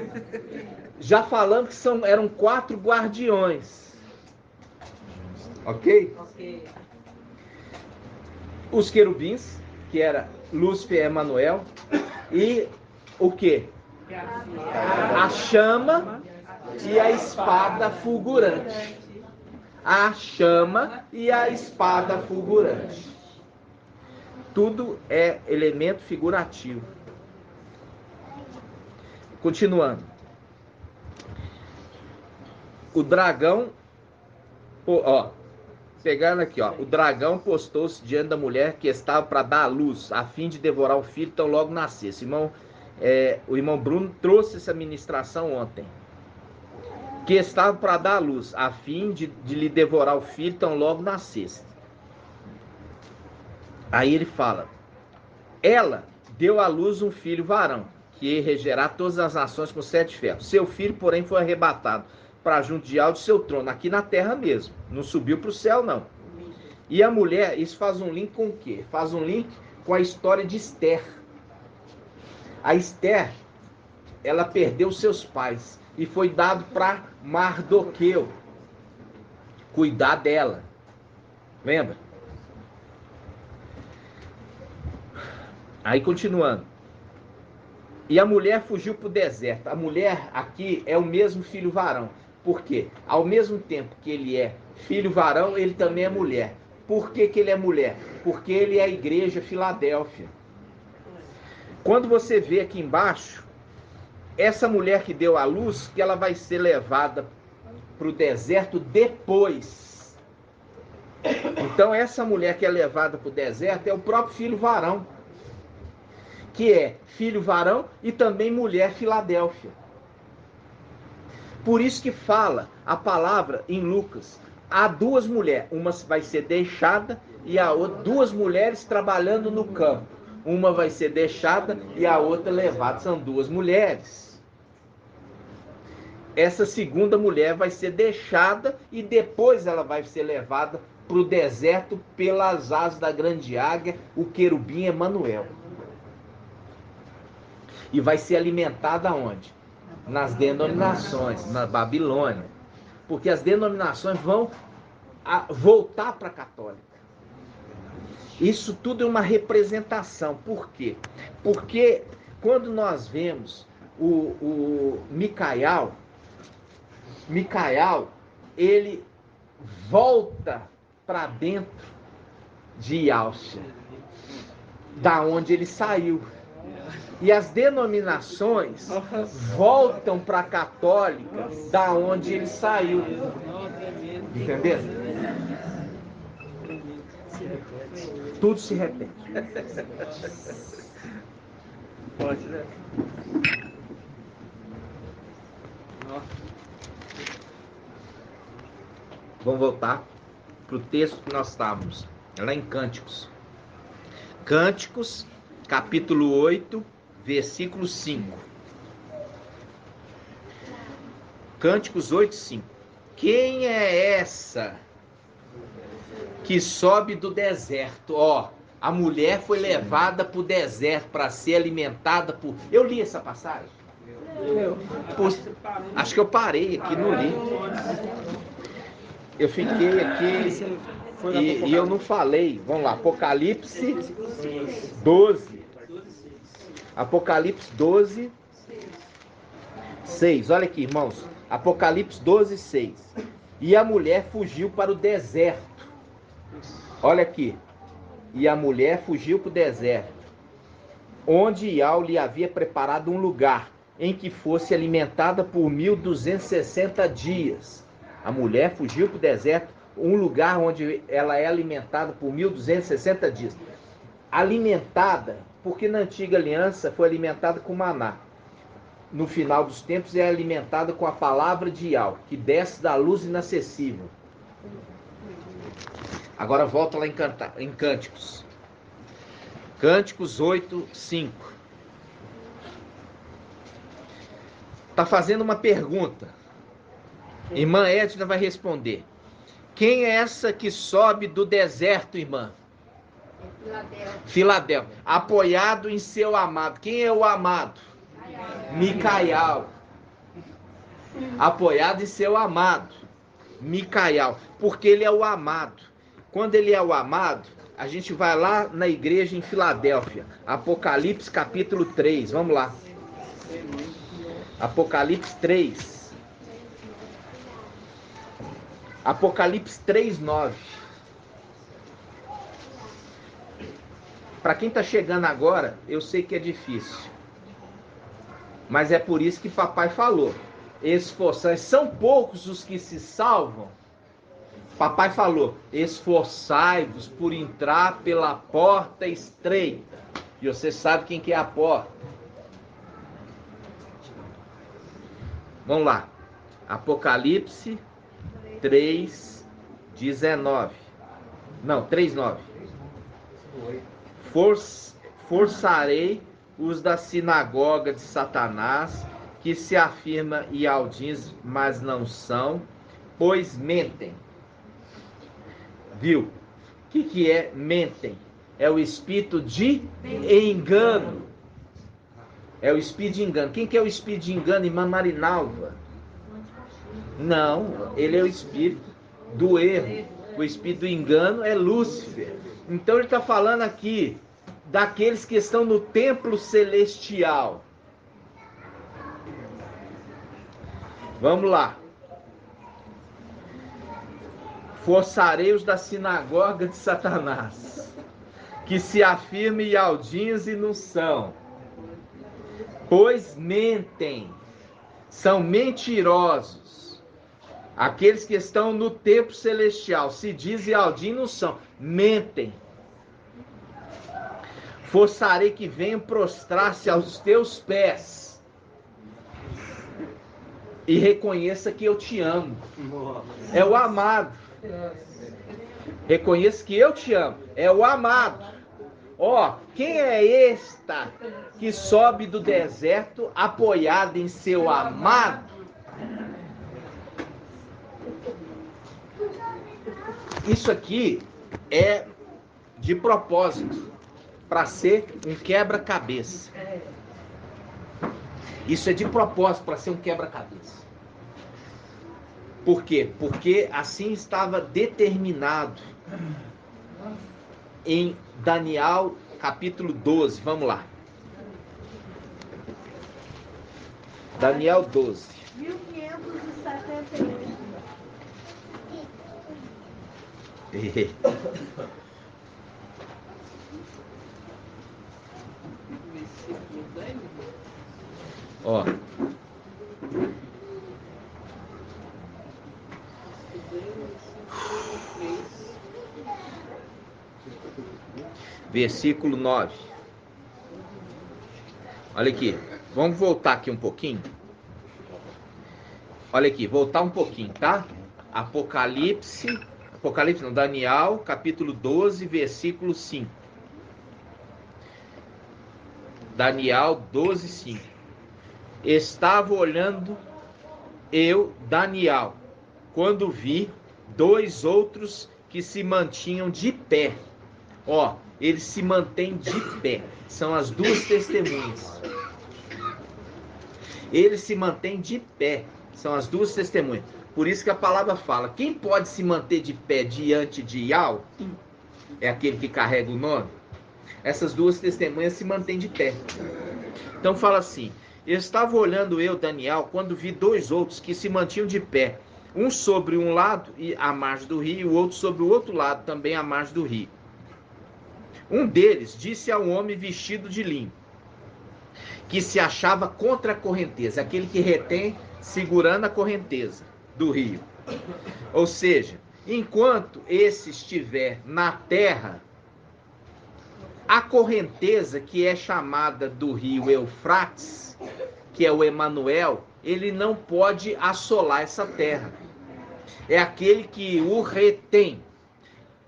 Já falando que eram 4 guardiões. Ok? Os querubins, que era Lúcifer e Emanuel, e o que? A chama e a espada fulgurante. A chama e a espada fulgurante. Tudo é elemento figurativo. Continuando. O dragão, pegando aqui, o dragão postou-se diante da mulher que estava para dar à luz, a fim de devorar o filho tão logo nascesse. O irmão Bruno trouxe essa ministração ontem. Que estava para dar à luz, a fim de lhe devorar o filho tão logo nascesse. Aí ele fala, ela deu à luz um filho varão, que regerá todas as nações com 7 ferros. Seu filho, porém, foi arrebatado para junto de Ial de seu trono, aqui na terra mesmo. Não subiu para o céu, não. E a mulher, isso faz um link com o quê? Faz um link com a história de Esther. A Esther, ela perdeu seus pais e foi dado para Mardoqueu cuidar dela. Lembra? Aí continuando. E a mulher fugiu para o deserto. A mulher aqui é o mesmo filho varão. Por quê? Ao mesmo tempo que ele é filho varão, ele também é mulher. Por que ele é mulher? Porque ele é a igreja Filadélfia. Quando você vê aqui embaixo, essa mulher que deu à luz, que ela vai ser levada para o deserto depois. Então essa mulher que é levada para o deserto é o próprio filho varão, que é filho varão e também mulher Filadélfia. Por isso que fala a palavra em Lucas, há 2 mulheres, uma vai ser deixada e a outra, 2 mulheres trabalhando no campo. Uma vai ser deixada e a outra levada, são 2 mulheres. Essa segunda mulher vai ser deixada e depois ela vai ser levada para o deserto pelas asas da grande águia, o querubim Emanuel. E vai ser alimentada onde? Nas denominações, na Babilônia. Porque as denominações vão voltar para a católica. Isso tudo é uma representação. Por quê? Porque quando nós vemos o Micaial, ele volta para dentro de Ialcha, da onde ele saiu. E as denominações voltam para a católica, da onde ele saiu. Entendeu? Tudo se repete. Pode, né? Vamos voltar para o texto que nós estávamos, lá em Cânticos. Cânticos, capítulo 8, versículo 5. Cânticos 8, 5. Quem é essa que sobe do deserto? A mulher foi levada para o deserto para ser alimentada por... Eu li essa passagem? Acho que eu parei aqui, não li. Eu fiquei aqui e eu não falei. Vamos lá, Apocalipse 12. Apocalipse 12, 6. Olha aqui, irmãos. Apocalipse 12, 6. E a mulher fugiu para o deserto. Olha aqui. e a mulher fugiu para o deserto, onde Iau lhe havia preparado um lugar em que fosse alimentada por 1260 dias. A mulher fugiu para o deserto, um lugar onde ela é alimentada por 1260 dias. Alimentada, porque na antiga aliança foi alimentada com maná. No final dos tempos é alimentada com a palavra de Iau, que desce da luz inacessível. Agora volta lá em Cânticos. Cânticos 8, 5. Está fazendo uma pergunta. Irmã Edna vai responder. Quem é essa que sobe do deserto, irmã? Filadélfia. Apoiado em seu amado. Quem é o amado? Micaial. Apoiado em seu amado. Micaial. Porque ele é o amado. Quando ele é o amado, a gente vai lá na igreja em Filadélfia. Apocalipse capítulo 3. Vamos lá. Apocalipse 3. Apocalipse 3, 9. Para quem está chegando agora, eu sei que é difícil. Mas é por isso que papai falou. Esforçai, são poucos os que se salvam. Papai falou, esforçai-vos por entrar pela porta estreita. E você sabe quem que é a porta. Vamos lá. Apocalipse 3, 19. Não, 3, 9. Forçarei os da sinagoga de Satanás, que se afirma Ialdins, mas não são, pois mentem. Viu? O que é mentem? É o espírito de engano. É o espírito de engano. Quem que é o espírito de engano? Irmã Marinalva. Não, ele é o espírito do erro. O espírito do engano é Lúcifer. Então ele está falando aqui daqueles que estão no templo celestial. Vamos lá. Forçarei os da sinagoga de Satanás, que se afirmem Ialdins e não são, pois mentem, são mentirosos. Aqueles que estão no templo celestial, se dizem Ialdins e não são, mentem. Forçarei que venham prostrar-se aos teus pés e reconheça que eu te amo. É o amado. Reconheça que eu te amo. É o amado. Ó, quem é esta que sobe do deserto apoiada em seu amado? Isso aqui é de propósito, para ser um quebra-cabeça. Isso é de propósito, para ser um quebra-cabeça. Por quê? Porque assim estava determinado em Daniel capítulo 12. Vamos lá. Daniel 12. 1578. Ó. Versículo 9. Olha aqui. Vamos voltar aqui um pouquinho. Olha aqui, voltar um pouquinho, tá? Apocalipse não, Daniel, capítulo 12, versículo 5. Daniel 12, 5. Estava olhando eu, Daniel, quando vi dois outros que se mantinham de pé. Ó, eles se mantêm de pé. São as duas testemunhas. Eles se mantêm de pé. São as duas testemunhas. Por isso que a palavra fala, quem pode se manter de pé diante de Iau? É aquele que carrega o nome. Essas duas testemunhas se mantêm de pé. Então fala assim, estava olhando eu, Daniel, quando vi dois outros que se mantinham de pé. Um sobre um lado, à margem do rio, e o outro sobre o outro lado, também à margem do rio. Um deles disse ao homem vestido de linho, que se achava contra a correnteza, aquele que retém segurando a correnteza do rio. Ou seja, enquanto esse estiver na terra, a correnteza que é chamada do rio Eufrates, que é o Emanuel, ele não pode assolar essa terra. É aquele que o retém.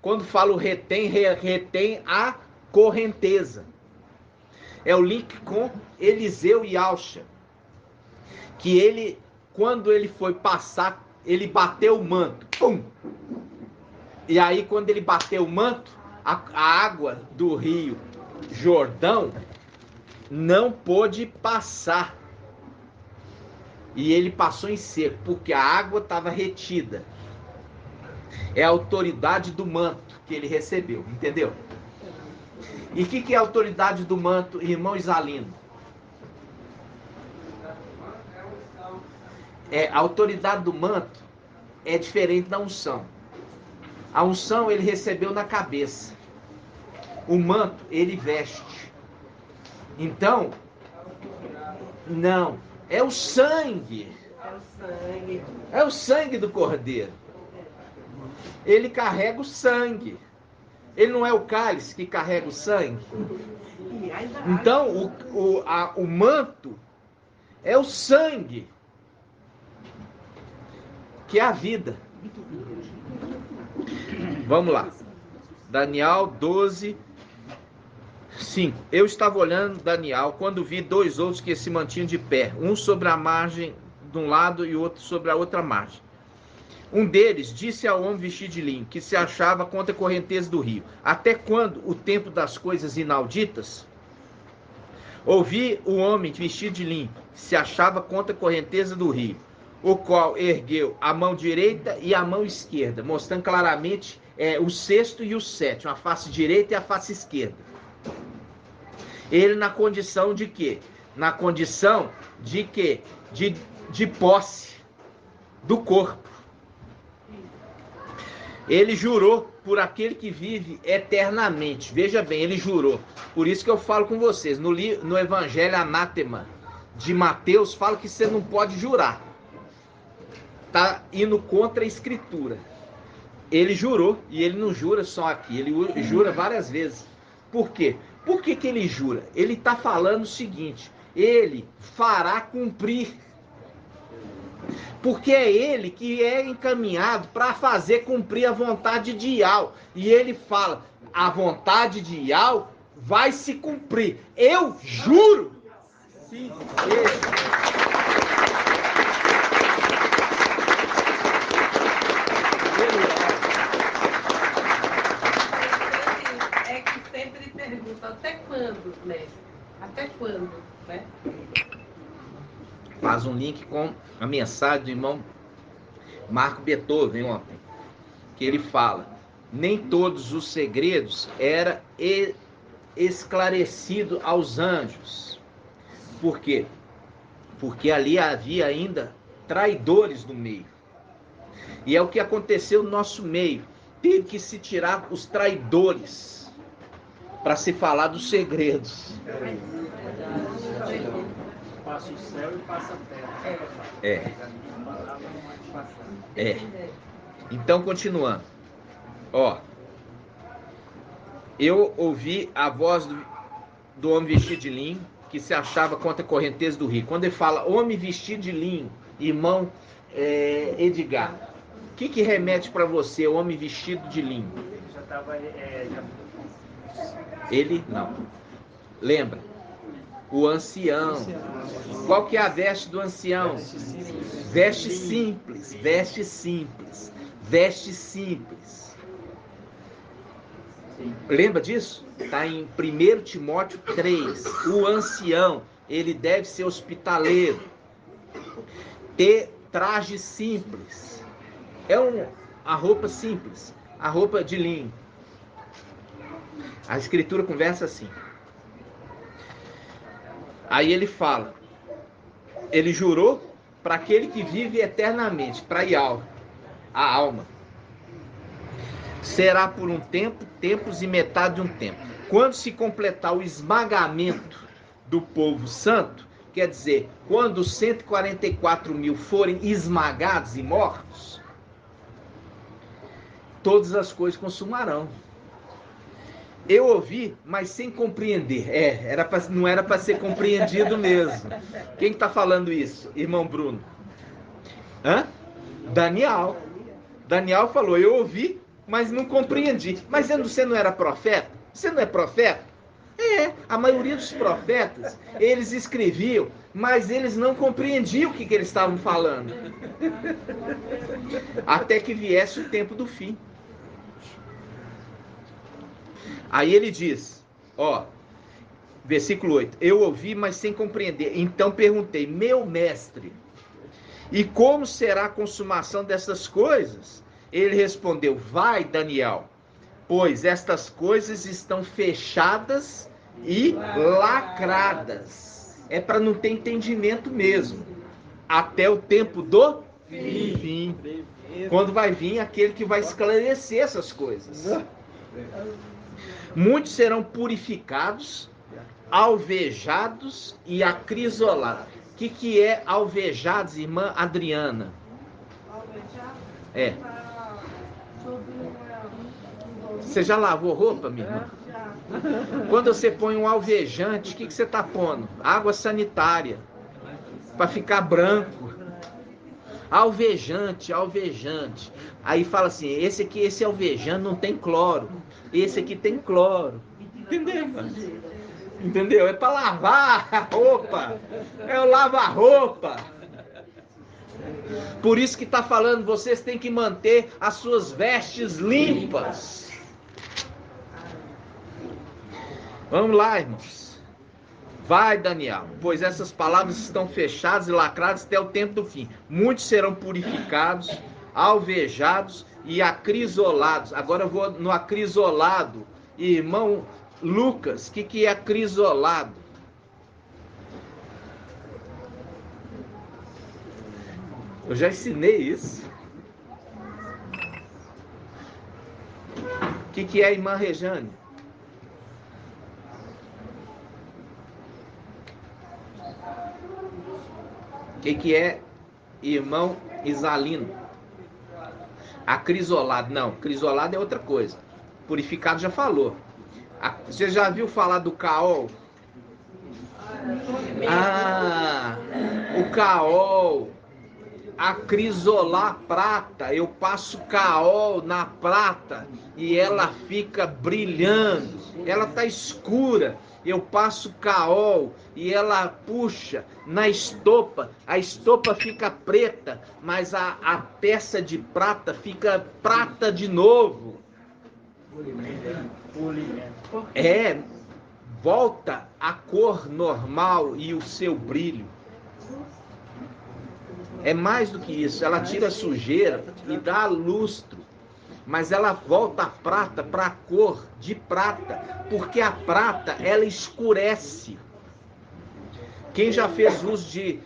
Quando falo retém, retém a correnteza. É o link com Eliseu e Alcha. Que ele, quando ele foi passar, ele bateu o manto. Pum! E aí, quando ele bateu o manto, a água do rio Jordão não pôde passar. E ele passou em seco, porque a água estava retida. É a autoridade do manto que ele recebeu, entendeu? E o que é a autoridade do manto, irmão Isalino? A autoridade do manto é diferente da unção. A unção ele recebeu na cabeça. O manto ele veste. Então, não, é o sangue. É o sangue do Cordeiro. Ele carrega o sangue. Ele não é o cálice que carrega o sangue. Então, o manto é o sangue, que é a vida. Vamos lá. Daniel 12, 5. Eu estava olhando Daniel quando vi dois outros que se mantinham de pé, um sobre a margem de um lado e outro sobre a outra margem. Um deles disse ao homem vestido de linho, que se achava contra a correnteza do rio: até quando o tempo das coisas inauditas? Ouvi o homem vestido de linho, que se achava contra a correnteza do rio, o qual ergueu a mão direita e a mão esquerda, mostrando claramente o sexto e o sétimo, a face direita e a face esquerda. Ele na condição de quê? Na condição de quê? De posse do corpo. Ele jurou por aquele que vive eternamente. Veja bem, ele jurou. Por isso que eu falo com vocês. No Evangelho Anátema de Mateus, fala que você não pode jurar. Está indo contra a Escritura. Ele jurou, e ele não jura só aqui. Ele jura várias vezes. Por quê? Por que ele jura? Ele está falando o seguinte: ele fará cumprir. Porque é ele que é encaminhado para fazer cumprir a vontade de Yahweh. E ele fala: a vontade de Yahweh vai se cumprir. Eu juro. Sim. É que sempre pergunta: até quando, né? Até quando, né? Faz um link com a mensagem do irmão Marco Beethoven ontem, que ele fala: nem todos os segredos era esclarecido aos anjos. Por quê? Porque ali havia ainda traidores no meio. E é o que aconteceu no nosso meio. Teve que se tirar os traidores para se falar dos segredos. Passa o céu e passa a terra. Então, continuando. Eu ouvi a voz do homem vestido de linho, que se achava contra a correnteza do rio. Quando ele fala homem vestido de linho, irmão Edgar, o que remete para você, homem vestido de linho? Já estava... Ele não. Lembra? O ancião. Qual que é a veste do ancião? Veste simples, veste simples, veste simples. Lembra disso? Está em 1 Timóteo 3. O ancião, ele deve ser hospitaleiro, ter traje simples. A roupa simples, a roupa de linho. A Escritura conversa assim. Aí ele fala, ele jurou para aquele que vive eternamente, para Yahweh, a alma. Será por um tempo, tempos e metade de um tempo. Quando se completar o esmagamento do povo santo, quer dizer, quando os 144 mil forem esmagados e mortos, todas as coisas consumarão. Eu ouvi, mas sem compreender. Não era para ser compreendido mesmo. Quem está falando isso? Irmão Bruno? Daniel. Daniel falou, eu ouvi, mas não compreendi. Mas você não era profeta? Você não é profeta? A maioria dos profetas, eles escreviam, mas eles não compreendiam o que eles estavam falando. Até que viesse o tempo do fim. Aí ele diz, versículo 8, eu ouvi, mas sem compreender. Então perguntei, meu mestre, e como será a consumação dessas coisas? Ele respondeu, vai, Daniel, pois estas coisas estão fechadas e lacradas. É para não ter entendimento mesmo. Até o tempo do fim. Quando vai vir aquele que vai esclarecer essas coisas. Muitos serão purificados, alvejados e acrisolados. O que é alvejados, irmã Adriana? Você já lavou roupa, minha irmã? Quando você põe um alvejante, o que você está pondo? Água sanitária. Para ficar branco. Alvejante. Aí fala assim, esse alvejante não tem cloro. Esse aqui tem cloro. Entendeu? É para lavar a roupa. É o lava-roupa. Por isso que está falando, vocês têm que manter as suas vestes limpas. Vamos lá, irmãos. Vai, Daniel, pois essas palavras estão fechadas e lacradas até o tempo do fim. Muitos serão purificados, alvejados e acrisolados. Agora eu vou no acrisolado. Irmão Lucas, o que é acrisolado? Eu já ensinei isso. O que é a irmã Rejane? O que é irmão Isalino? Acrisolado. Não, crisolado é outra coisa. Purificado já falou. Você já viu falar do caol? O caol. Acrisolar prata. Eu passo caol na prata e ela fica brilhando. Ela está escura. Eu passo caol e ela puxa na estopa. A estopa fica preta, mas a peça de prata fica prata de novo. Volta a cor normal e o seu brilho. É mais do que isso. Ela tira a sujeira e dá lustro. Mas ela volta a prata para a cor de prata, porque a prata, ela escurece. Quem já fez uso de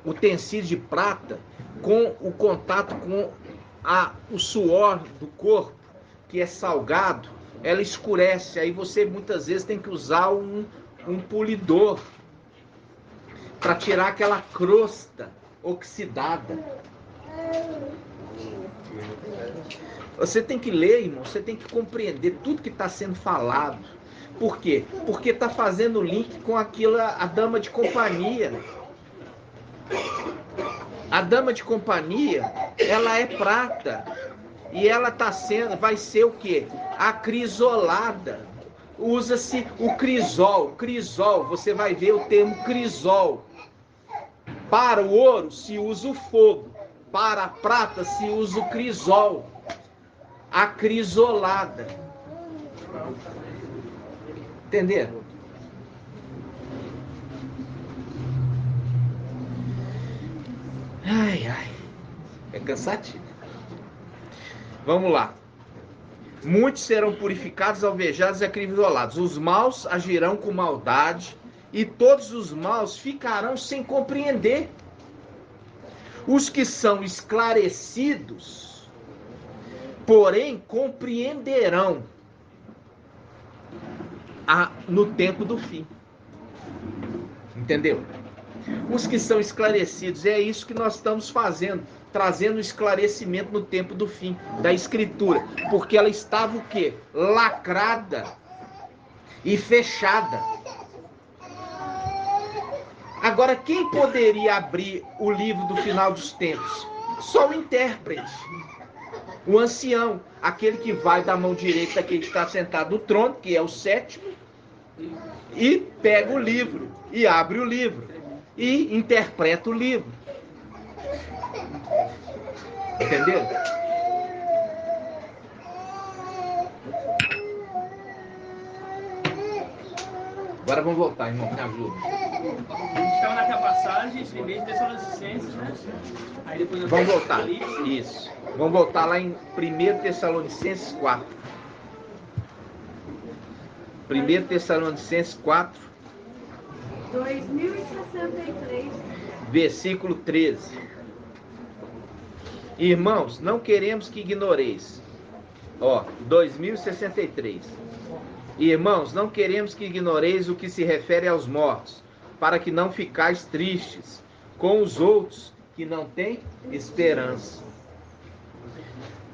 utensílio de prata, com o contato com o suor do corpo, que é salgado, ela escurece. Aí você muitas vezes tem que usar um polidor para tirar aquela crosta oxidada. Você tem que ler, irmão, você tem que compreender tudo que está sendo falado. Por quê? Porque está fazendo link com aquilo, a dama de companhia. A dama de companhia, ela é prata. E ela vai ser o quê? Acrisolada. Usa-se o crisol. Crisol, você vai ver o termo crisol. Para o ouro se usa o fogo. Para a prata se usa o crisol. Acrisolada. Entenderam? Ai. É cansativo. Vamos lá. Muitos serão purificados, alvejados e acrisolados. Os maus agirão com maldade e todos os maus ficarão sem compreender. Os que são esclarecidos, porém, compreenderão. no tempo do fim. Entendeu? Os que são esclarecidos, é isso que nós estamos fazendo, trazendo esclarecimento no tempo do fim da Escritura, porque ela estava o quê? Lacrada e fechada. Agora, quem poderia abrir o livro do final dos tempos? Só o intérprete, o ancião, aquele que vai da mão direita daquele que está sentado no trono, que é o sétimo, e pega o livro, e abre o livro, e interpreta o livro. Entendeu? Agora vamos voltar, irmão, me ajuda. A gente estava naquela passagem, 1 Tessalonicenses, né? Aí depois eu Vamos voltar. Isso. Vamos voltar lá em 1 Tessalonicenses 4. 1 Tessalonicenses 4, 2063. versículo 13. Irmãos, não queremos que ignoreis. 2063. Irmãos, não queremos que ignoreis o que se refere aos mortos, para que não ficais tristes com os outros que não têm esperança.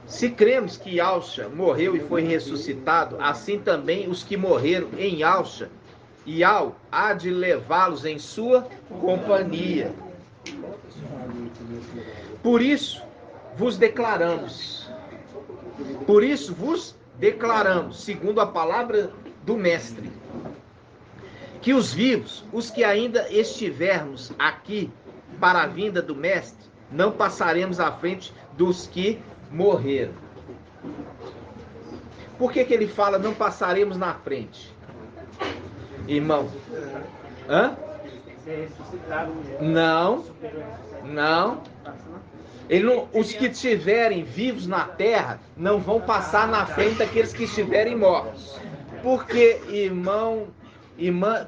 Se cremos que Yahshua morreu e foi ressuscitado, assim também os que morreram em Yahshua, Yahweh há de levá-los em sua companhia. Por isso vos declaramos, segundo a palavra do Mestre, que os vivos, os que ainda estivermos aqui para a vinda do Mestre, não passaremos à frente dos que morreram. Por que ele fala não passaremos na frente? Irmão, Não. Os que estiverem vivos na terra não vão passar na frente daqueles que estiverem mortos. Porque, irmã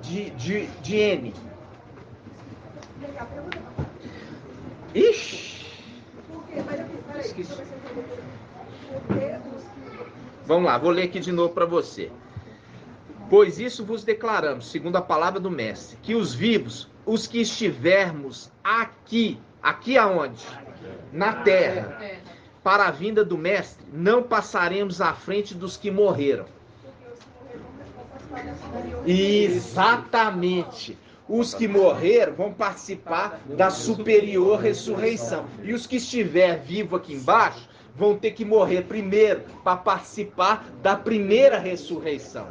de N. Ixi. Esqueci. Vamos lá, vou ler aqui de novo para você. Pois isso vos declaramos, segundo a palavra do Mestre, que os vivos, os que estivermos aqui aonde? Na terra, para a vinda do Mestre, não passaremos à frente dos que morreram. Exatamente. Os que morreram vão participar da superior ressurreição. E os que estiver vivo aqui embaixo vão ter que morrer primeiro para participar da primeira ressurreição.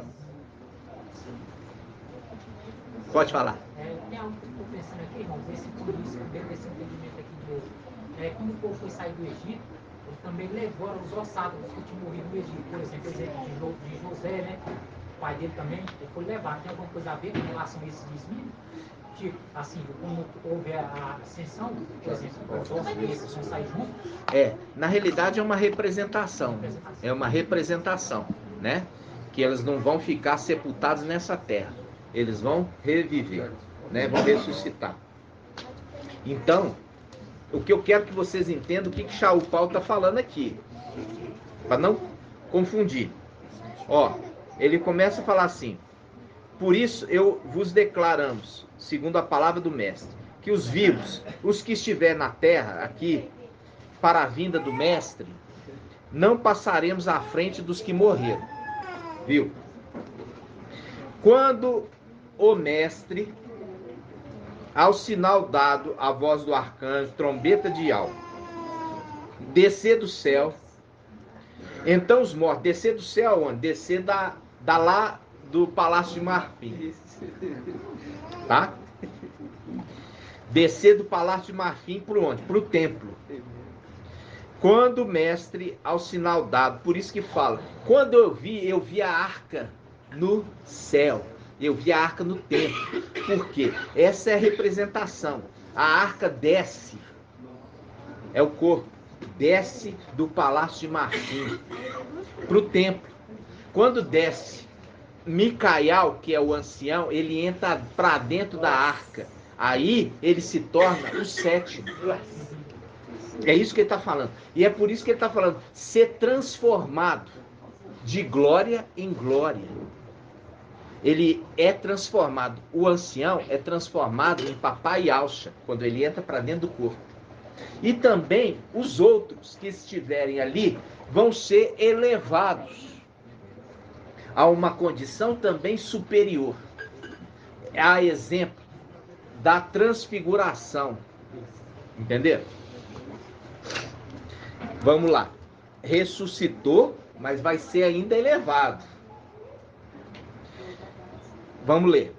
Pode falar. Tem algo que eu estou pensando aqui, irmãos, desse entendimento aqui de hoje. Quando o povo foi sair do Egito, eles também levaram os ossados que tinham morrido no Egito. Por exemplo, de José, né? O pai dele também, ele foi levado. Tem alguma coisa a ver com relação a esses desvios? Tipo, assim, quando houve a ascensão, por exemplo, os ossos desses vão sair juntos? Na realidade é uma representação. É uma representação, né? Que eles não vão ficar sepultados nessa terra. Eles vão reviver, né? Vão ressuscitar. Então, o que eu quero que vocês entendam, o que Shaul Paulo está falando aqui, para não confundir. Ele começa a falar assim: por isso eu vos declaramos, segundo a palavra do Mestre, que os vivos, os que estiver na terra aqui, para a vinda do Mestre, não passaremos à frente dos que morreram. Viu? Quando o Mestre, ao sinal dado, a voz do arcanjo, trombeta de Yahweh, descer do céu, então os mortos, descer do céu onde? Descer da lá do Palácio de Marfim, tá? Descer do Palácio de Marfim para onde? Para o templo. Quando o Mestre, ao sinal dado, por isso que fala, quando eu vi a arca no céu. Eu vi a arca no templo. Por quê? Essa é a representação. A arca desce. É o corpo. Desce do Palácio de Marfim para o templo. Quando desce, Micael, que é o ancião, ele entra para dentro da arca. Aí ele se torna o sétimo. É isso que ele está falando. E é por isso que ele está falando, ser transformado de glória em glória. ele é transformado, o ancião é transformado em papai Yahshua, quando ele entra para dentro do corpo. E também os outros que estiverem ali vão ser elevados a uma condição também superior. A exemplo da transfiguração. Entenderam? Vamos lá. Ressuscitou, mas vai ser ainda elevado. Vamos ler.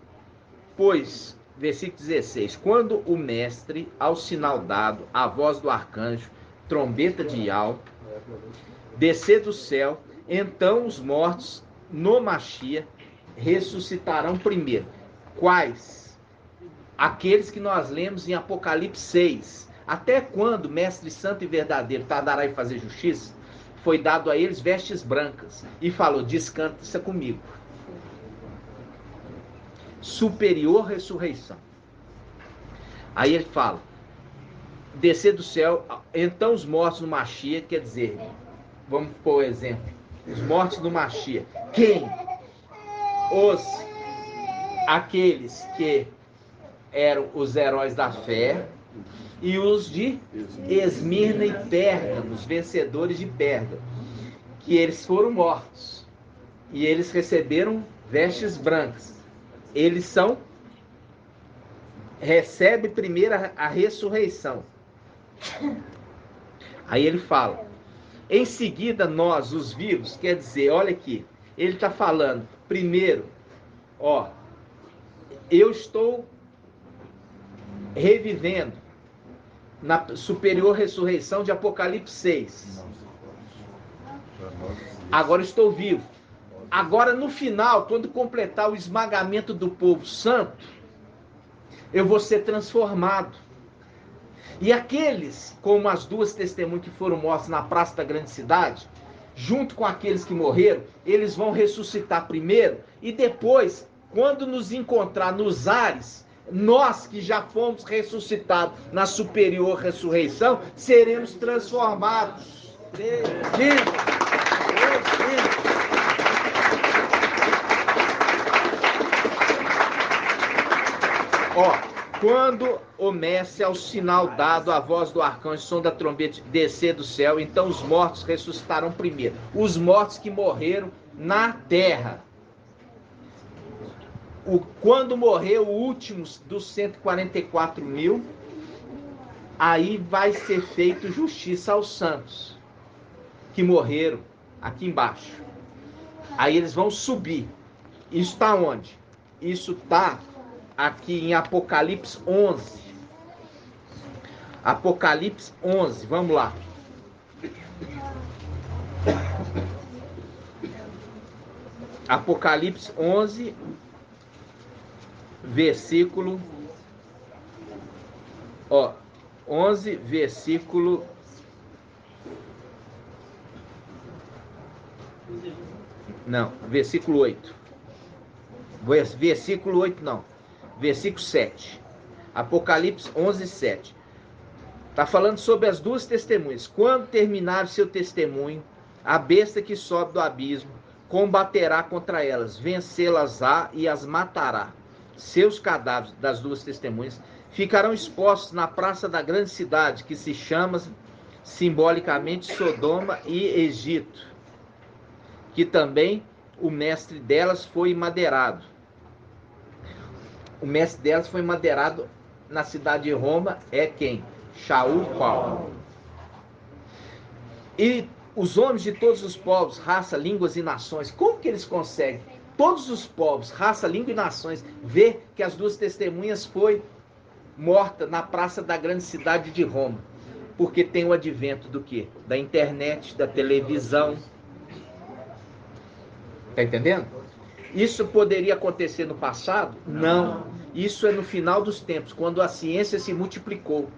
Pois, versículo 16. Quando o mestre, ao sinal dado, a voz do arcanjo, trombeta de Yahweh, descer do céu, então os mortos no Machia ressuscitarão primeiro. Quais? Aqueles que nós lemos em Apocalipse 6. Até quando, mestre santo e verdadeiro, tardará em fazer justiça, foi dado a eles vestes brancas, e falou, descansa comigo. Superior ressurreição. Aí ele fala, descer do céu, então os mortos no Machia, quer dizer, vamos pôr o exemplo, os mortos no Machia. Quem? Aqueles que eram os heróis da fé e os de Esmirna e Pérgamo, os vencedores de Pérgamo, que eles foram mortos e eles receberam vestes brancas. Eles recebem primeiro a ressurreição. Aí ele fala, em seguida nós, os vivos, quer dizer, olha aqui, ele está falando, primeiro, eu estou revivendo na superior ressurreição de Apocalipse 6. Agora estou vivo. Agora no final, quando completar o esmagamento do povo santo, eu vou ser transformado. E aqueles, como as duas testemunhas que foram mortas na praça da grande cidade, junto com aqueles que morreram, eles vão ressuscitar primeiro, e depois, quando nos encontrar nos ares, nós que já fomos ressuscitados na superior ressurreição, seremos transformados. Quando o mestre, ao sinal dado, a voz do arcanjo, som da trombeta, descer do céu, então os mortos ressuscitarão primeiro. Os mortos que morreram na terra. Quando morreu o último dos 144 mil, aí vai ser feito justiça aos santos que morreram aqui embaixo. Aí eles vão subir. Isso está onde? Isso está aqui em Apocalipse 11. Apocalipse 11, vamos lá. Apocalipse 11, versículo 11, versículo versículo 8. Versículo 8 não. Versículo 7. Apocalipse 11, 7. Está falando sobre as duas testemunhas. Quando terminar seu testemunho, a besta que sobe do abismo combaterá contra elas, vencê-las-á e as matará. Seus cadáveres das duas testemunhas ficarão expostos na praça da grande cidade, que se chama simbolicamente Sodoma e Egito, que também o mestre delas foi madeirado. O mestre delas foi madeirado na cidade de Roma, é quem? Shaul Paulo. E os homens de todos os povos, raça, línguas e nações, como que eles conseguem? Todos os povos, raça, língua e nações, ver que as duas testemunhas foi morta na praça da grande cidade de Roma. Porque tem o advento do quê? Da internet, da televisão. Tá entendendo? Isso poderia acontecer no passado? Não. Isso é no final dos tempos, quando a ciência se multiplicou.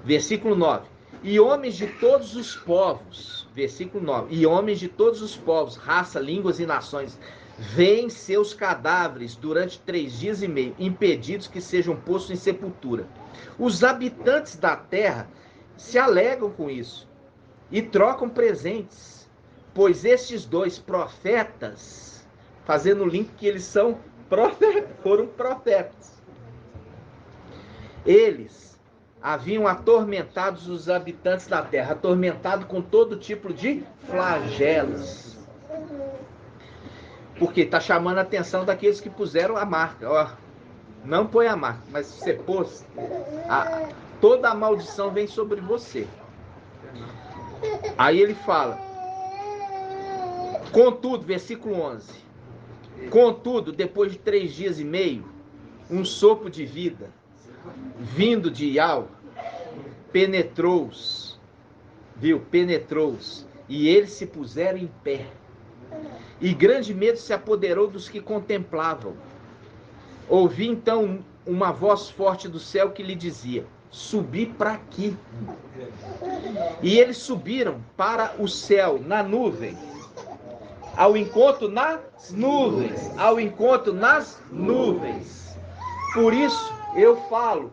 Versículo 9. E homens de todos os povos, versículo 9, e homens de todos os povos, raça, línguas e nações, veem seus cadáveres durante 3 dias e meio, impedidos que sejam postos em sepultura. Os habitantes da terra se alegram com isso e trocam presentes, pois estes dois profetas fazendo o link que eles foram profetas. Eles haviam atormentado os habitantes da terra, atormentado com todo tipo de flagelos. Porque está chamando a atenção daqueles que puseram a marca. Ó, não põe a marca, mas se você pôs, toda a maldição vem sobre você. Aí ele fala, contudo, versículo 11, contudo, depois de 3 dias e meio, um sopro de vida, vindo de Iau, penetrou-os, e eles se puseram em pé. E grande medo se apoderou dos que contemplavam. Ouvi então uma voz forte do céu que lhe dizia, subi para aqui. E eles subiram para o céu, na nuvem, ao encontro nas nuvens. Por isso eu falo,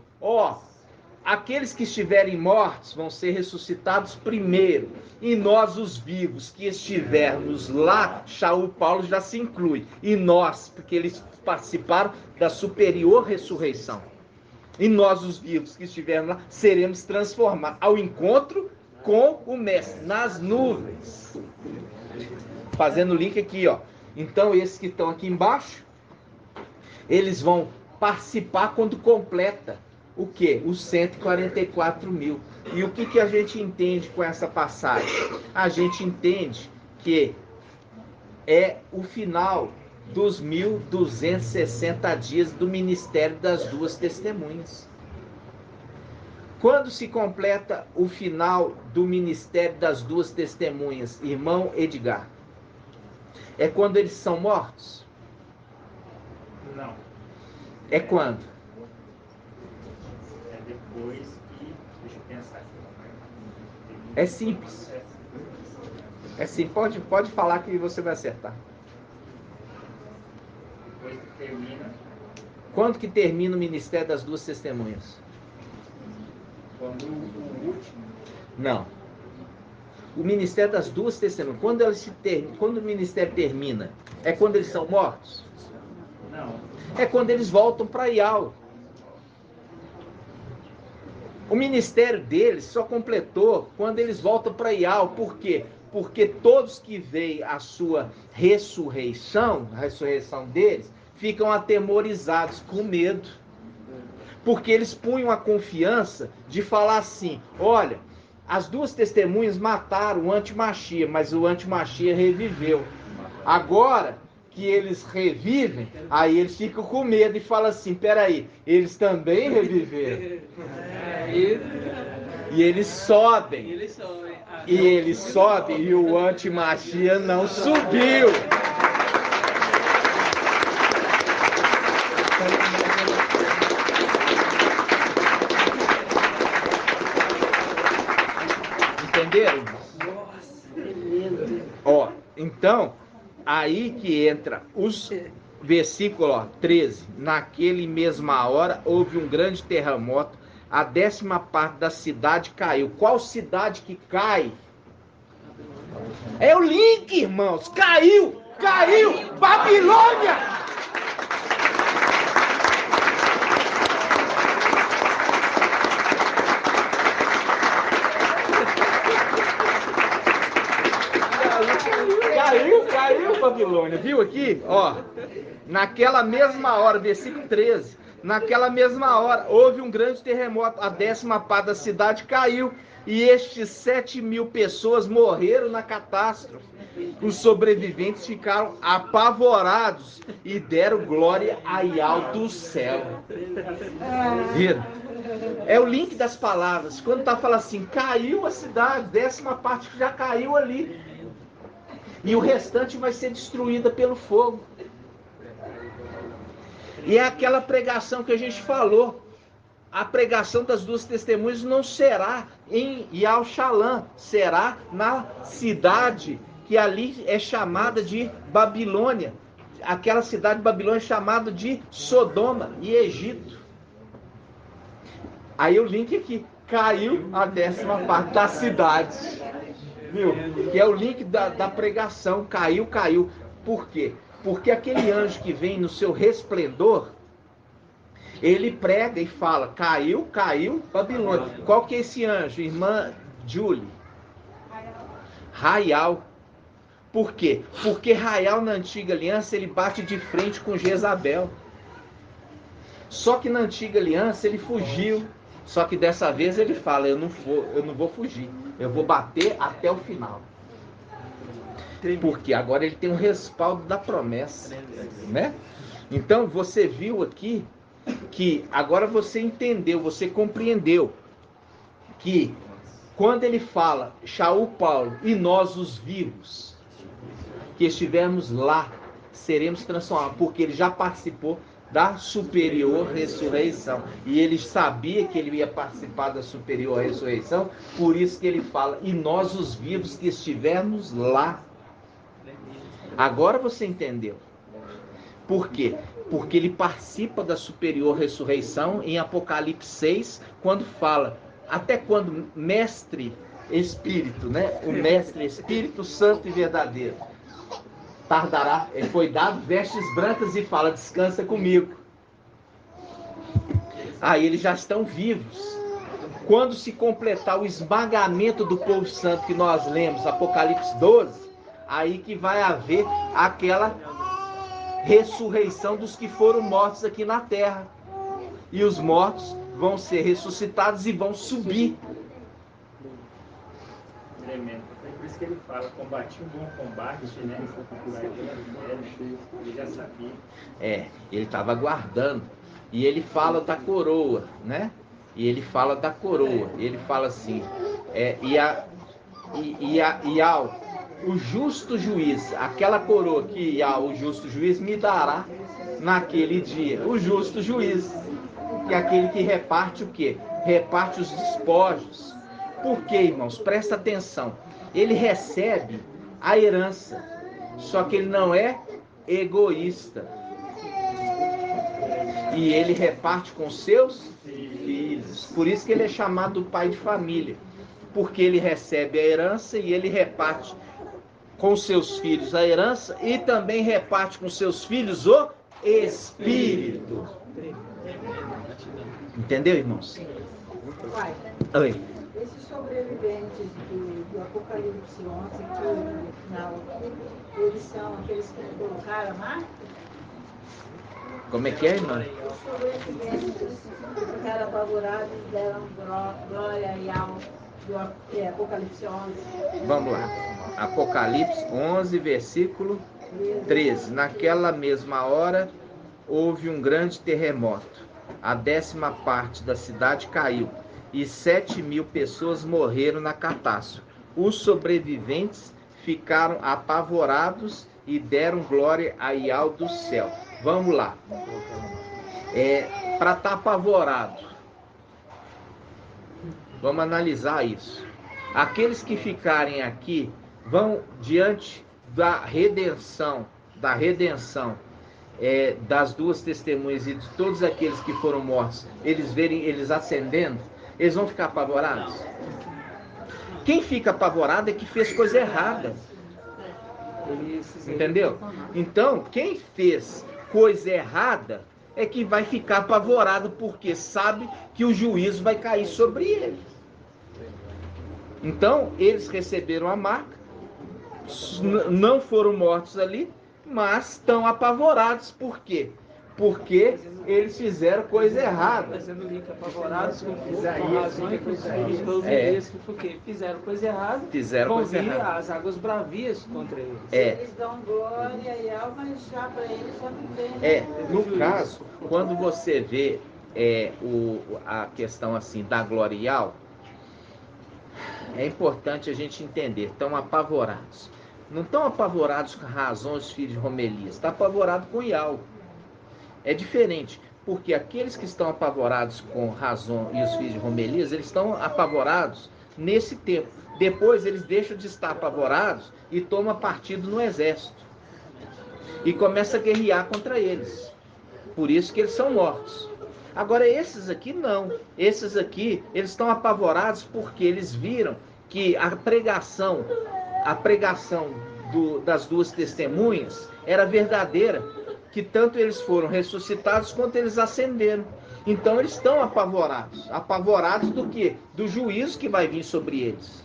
aqueles que estiverem mortos vão ser ressuscitados primeiro, e nós, os vivos, que estivermos lá, Shaul Paulo já se inclui, e nós, porque eles participaram da superior ressurreição, e nós, os vivos, que estivermos lá, seremos transformados ao encontro com o Mestre, nas nuvens. Fazendo o link aqui, então esses que estão aqui embaixo, eles vão participar quando completa o quê? Os 144 mil. E o que a gente entende com essa passagem? A gente entende que é o final dos 1.260 dias do ministério das duas testemunhas. Quando se completa o final do ministério das duas testemunhas, irmão Edgar? É quando eles são mortos? Não. É quando? É depois que... Deixa eu pensar aqui. É simples. É simples. Pode falar que você vai acertar. Depois que termina... Quando que termina o ministério das duas testemunhas? Quando o último... Não. O ministério das duas testemunhas, quando o ministério termina, é quando eles são mortos? Não. É quando eles voltam para Iau. O ministério deles só completou quando eles voltam para Iau. Por quê? Porque todos que veem a sua ressurreição, a ressurreição deles, ficam atemorizados, com medo. Porque eles punham a confiança de falar assim, olha, as duas testemunhas mataram o antimachia, mas o antimachia reviveu. Agora que eles revivem, aí eles ficam com medo e falam assim, peraí, eles também reviveram. E eles sobem. E eles sobem e o antimachia não subiu. Entenderam? Então, aí que entra os versículo 13. Naquele mesma hora houve um grande terremoto, a 10ª parte da cidade caiu. Qual cidade que cai? É o link, irmãos. Caiu! Babilônia! Caiu Babilônia, viu aqui? Naquela mesma hora, versículo 13, naquela mesma hora, houve um grande terremoto, a 10ª parte da cidade caiu, e estes 7.000 pessoas morreram na catástrofe. Os sobreviventes ficaram apavorados e deram glória a Iau do céu. Viram? É o link das palavras. Quando está falando assim, caiu a cidade, 10ª parte já caiu ali. E o restante vai ser destruída pelo fogo. E é aquela pregação que a gente falou. A pregação das duas testemunhas não será em Yau-Shalã, será na cidade que ali é chamada de Babilônia. Aquela cidade de Babilônia é chamada de Sodoma e Egito. Aí o link aqui, caiu a 10ª parte da cidade. Viu? Que é o link da pregação, caiu. Por quê? Porque aquele anjo que vem no seu resplendor, ele prega e fala, caiu Babilônia. Qual que é esse anjo, irmã Julie? Raial. Por quê? Porque Raial na antiga aliança ele bate de frente com Jezabel. Só que na antiga aliança ele fugiu. Só que dessa vez ele fala, eu não vou fugir. Eu vou bater até o final. Porque agora ele tem um respaldo da promessa, né? Então você viu aqui que agora você entendeu, você compreendeu que quando ele fala, Shaul Paulo, e nós os vivos, que estivermos lá, seremos transformados, porque ele já participou da superior ressurreição. E ele sabia que ele ia participar da superior ressurreição, por isso que ele fala, e nós os vivos que estivermos lá. Agora você entendeu. Por quê? Porque ele participa da superior ressurreição em Apocalipse 6, quando fala, até quando mestre Espírito, né? O mestre Espírito Santo e verdadeiro tardará, ele foi dado vestes brancas e fala, descansa comigo. Aí eles já estão vivos. Quando se completar o esmagamento do povo santo que nós lemos, Apocalipse 12, aí que vai haver aquela ressurreição dos que foram mortos aqui na terra. E os mortos vão ser ressuscitados e vão subir. Tremendo. É por isso que ele fala, combati um bom combate, né? Ele já sabia. Ele estava aguardando. E ele fala da coroa, né? E ele fala da coroa. Ele fala assim, o justo juiz, aquela coroa que o justo juiz me dará naquele dia. O justo juiz, que é aquele que reparte o quê? Reparte os despojos. Por quê, irmãos? Presta atenção. Ele recebe a herança, só que ele não é egoísta. E ele reparte com seus filhos. Por isso que ele é chamado pai de família. Porque ele recebe a herança e ele reparte com seus filhos a herança e também reparte com seus filhos o Espírito. Entendeu, irmãos? Pai, Oi. esses sobreviventes do Apocalipse 11, que no final, eles são aqueles que colocaram a marca? Como é que é, irmã? Os sobreviventes que ficaram apavorados deram glória e alma do Apocalipse 11. Vamos lá. Apocalipse 11, versículo 13. Naquela mesma hora, houve um grande terremoto. A 10ª parte da cidade caiu. E 7.000 pessoas morreram na catástrofe. Os sobreviventes ficaram apavorados e deram glória a Ial do céu. Vamos lá. Para estar apavorado, vamos analisar isso. Aqueles que ficarem aqui vão diante da redenção, das duas testemunhas e de todos aqueles que foram mortos, eles verem eles ascendendo, eles vão ficar apavorados? Quem fica apavorado é que fez coisa errada. Entendeu? Então, quem fez coisa errada é que vai ficar apavorado, porque sabe que o juízo vai cair sobre ele. Então, eles receberam a marca, não foram mortos ali, mas estão apavorados. Por quê? Porque eles fizeram coisa errada. Fazendo link apavorados com Isaías, porque fizeram coisa errada, Fizeram vão coisa vir errada. as águas bravias contra eles. Eles dão glória e alma, mas já para eles só não tem. No caso, quando você vê a questão assim da glória e alma, é importante a gente entender, estão apavorados. Não estão apavorados com razões, filhos de Romelias, está apavorado com Ial. É diferente, porque aqueles que estão apavorados com Razão e os filhos de Romelias, eles estão apavorados nesse tempo. Depois eles deixam de estar apavorados e tomam partido no exército. E começa a guerrear contra eles. Por isso que eles são mortos. Agora esses aqui não. Esses aqui, eles estão apavorados porque eles viram que a pregação das duas testemunhas era verdadeira, que tanto eles foram ressuscitados quanto eles ascenderam. Então eles estão apavorados. Apavorados do quê? Do juízo que vai vir sobre eles.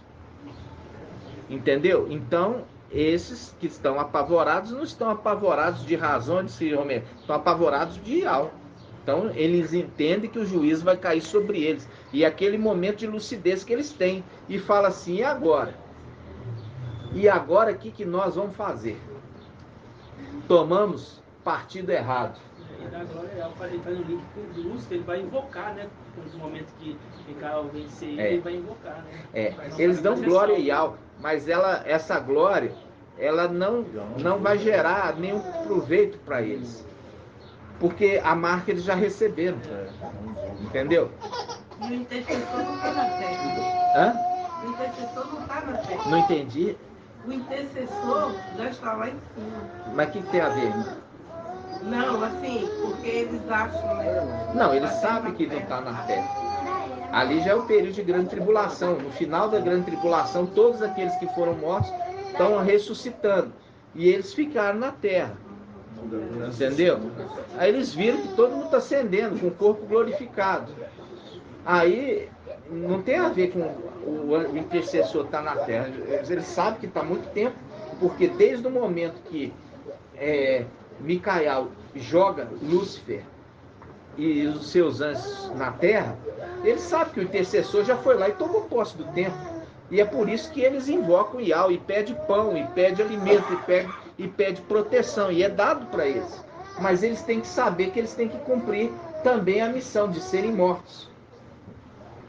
Entendeu? Então, esses que estão apavorados não estão apavorados de razão de se Romero, estão apavorados de ideal. Então, eles entendem que o juízo vai cair sobre eles. E aquele momento de lucidez que eles têm. E fala assim, e agora? E agora o que nós vamos fazer? Tomamos partido errado. E da glória real, ele está no link com Lúcifer, ele vai invocar, né? No momento que Micael vencer ele vai invocar, né? Eles dão glória e al, mas essa glória, ela não vai gerar nenhum proveito para eles. Porque a marca eles já receberam. Entendeu? E o intercessor não está na terra. Hã? O intercessor não está na terra. Não entendi. O intercessor já está lá em cima. Mas o que tem a ver, irmão? Não, assim, porque eles acham, né? Não, eles sabem que não está na terra. Ali já é o período de grande tribulação. No final da grande tribulação, todos aqueles que foram mortos estão ressuscitando. E eles ficaram na terra. Entendeu? Aí eles viram que todo mundo está ascendendo, com o corpo glorificado. Aí não tem a ver com o intercessor estar na terra. Eles sabem que está há muito tempo, porque desde o momento que Micael joga Lúcifer e os seus anjos na terra, eles sabem que o intercessor já foi lá e tomou posse do templo. E é por isso que eles invocam Ial e pede pão, e pede alimento, e pede proteção, e é dado para eles. Mas eles têm que saber que eles têm que cumprir também a missão de serem mortos.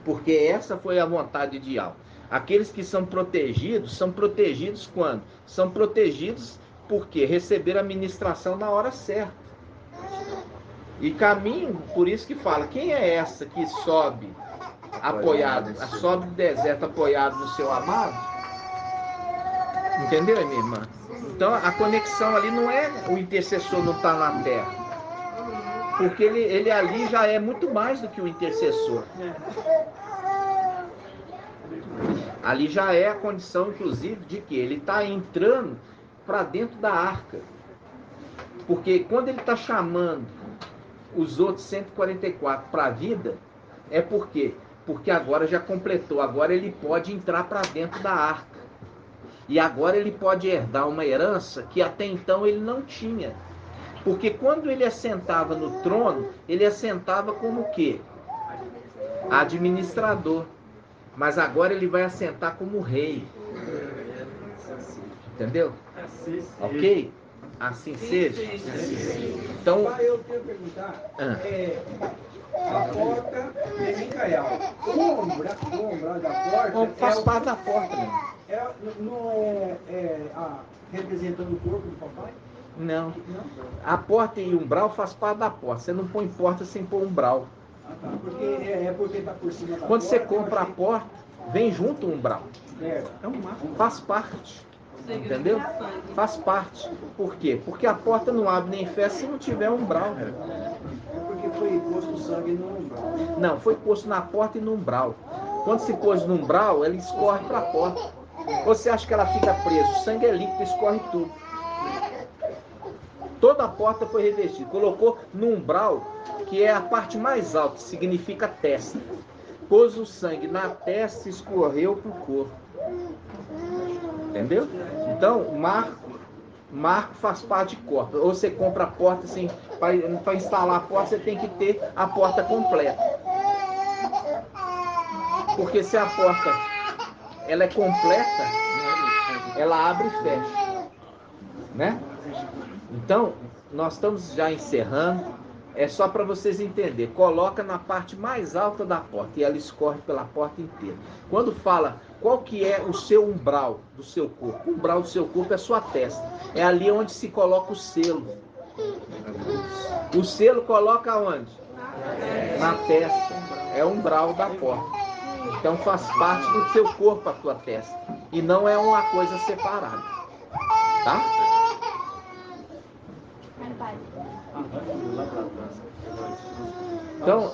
Porque essa foi a vontade de Ial. Aqueles que são protegidos quando? São protegidos porque receberam a ministração na hora certa. E caminho, por isso que fala, quem é essa que sobe apoiado, sobe do deserto apoiado no seu amado? Entendeu, minha irmã? Então a conexão ali não é o intercessor não estar na terra. Porque ele ali já é muito mais do que o intercessor. Ali já é a condição, inclusive, de que ele está entrando para dentro da arca. Porque quando ele está chamando os outros 144 para a vida, é por quê? Porque agora já completou, agora ele pode entrar para dentro da arca. E agora ele pode herdar uma herança que até então ele não tinha. Porque quando ele assentava no trono, ele assentava como o quê? Administrador. Mas agora ele vai assentar como rei. Entendeu? Ok? Assim seja. Então, eu quero perguntar, a porta de Micael, o umbral da porta faz parte da porta, né? Não é representando o corpo do papai? Não. A porta e o umbral faz parte da porta. Você não põe porta sem pôr umbral. Porque está por cima da porta. Quando você compra a porta, vem junto o umbral. Faz parte. Entendeu? Faz parte. Por quê? Porque a porta não abre nem fecha se não tiver umbral. Porque foi posto sangue no umbral. Não, foi posto na porta e no umbral. Quando se pôs no umbral, ela escorre para a porta. Você acha que ela fica presa? O sangue é líquido, escorre tudo. Toda a porta foi revestida. Colocou no umbral, que é a parte mais alta, que significa testa. Pôs o sangue na testa e escorreu para o corpo. Entendeu? Então, marco faz parte de corpo. Ou você compra a porta assim, para instalar a porta, você tem que ter a porta completa. Porque se a porta ela é completa, ela abre e fecha. Né? Então, nós estamos já encerrando. É só para vocês entenderem. Coloca na parte mais alta da porta e ela escorre pela porta inteira. Quando fala qual que é o seu umbral do seu corpo, o umbral do seu corpo é sua testa. É ali onde se coloca o selo. O selo coloca onde? Na testa. É o umbral da porta. Então faz parte do seu corpo a tua testa. E não é uma coisa separada. Tá? Então,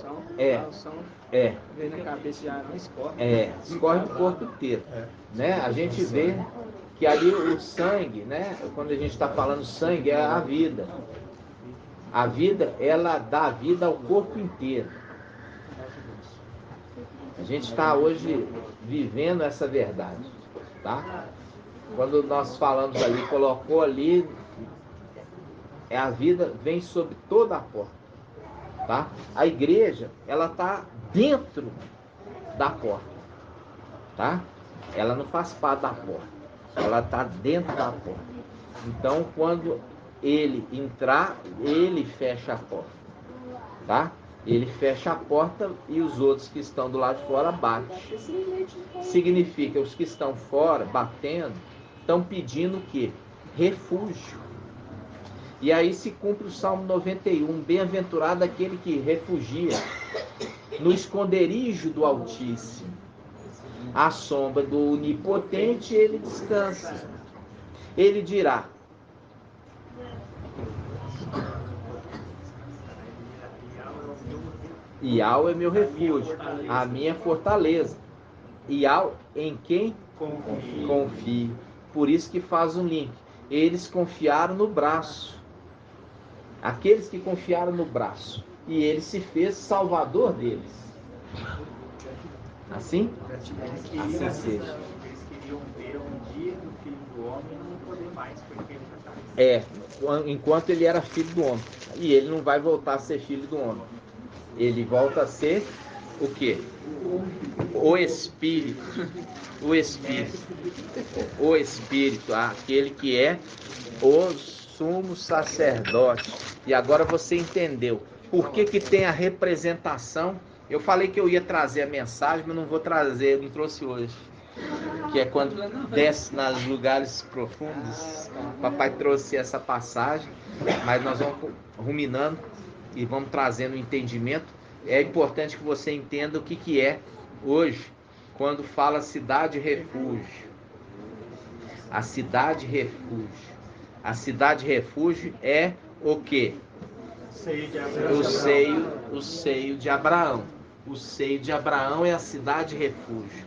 Vem na cabeça de Arão, escorre. escorre o corpo inteiro. Né? A gente vê que ali o sangue, né? Quando a gente está falando sangue, é a vida. A vida, ela dá vida ao corpo inteiro. A gente está hoje vivendo essa verdade, tá? Quando nós falamos ali, colocou ali, a vida vem sobre toda a porta, tá? A igreja, ela está dentro da porta, tá? Ela não faz parte da porta, ela está dentro da porta. Então, quando ele entrar, ele fecha a porta, tá? Ele fecha a porta e os outros que estão do lado de fora batem. Significa, os que estão fora, batendo, estão pedindo o quê? Refúgio. E aí se cumpre o Salmo 91, bem-aventurado aquele que refugia no esconderijo do Altíssimo. À sombra do Onipotente ele descansa. Ele dirá: Iau é meu refúgio, a minha fortaleza. Iau em quem confio. Por isso que faz um link. Eles confiaram no braço. Aqueles que confiaram no braço. E ele se fez salvador deles. Assim? Assim seja. Eles queriam ver um dia do Filho do Homem e não poder mais, porque ele já está. Enquanto ele era filho do homem. E ele não vai voltar a ser filho do homem. Ele volta a ser o quê? O Espírito. O Espírito. O Espírito, aquele que é o sumo sacerdote. E agora você entendeu por que tem a representação. Eu falei que eu ia trazer a mensagem, mas não vou trazer, eu não trouxe hoje. Que é quando desce nos lugares profundos. Papai trouxe essa passagem, mas nós vamos ruminando e vamos trazendo o entendimento. É importante que você entenda o que é hoje, quando fala cidade refúgio. A cidade refúgio. A cidade refúgio é o quê? O seio de Abraão. O seio de Abraão é a cidade refúgio.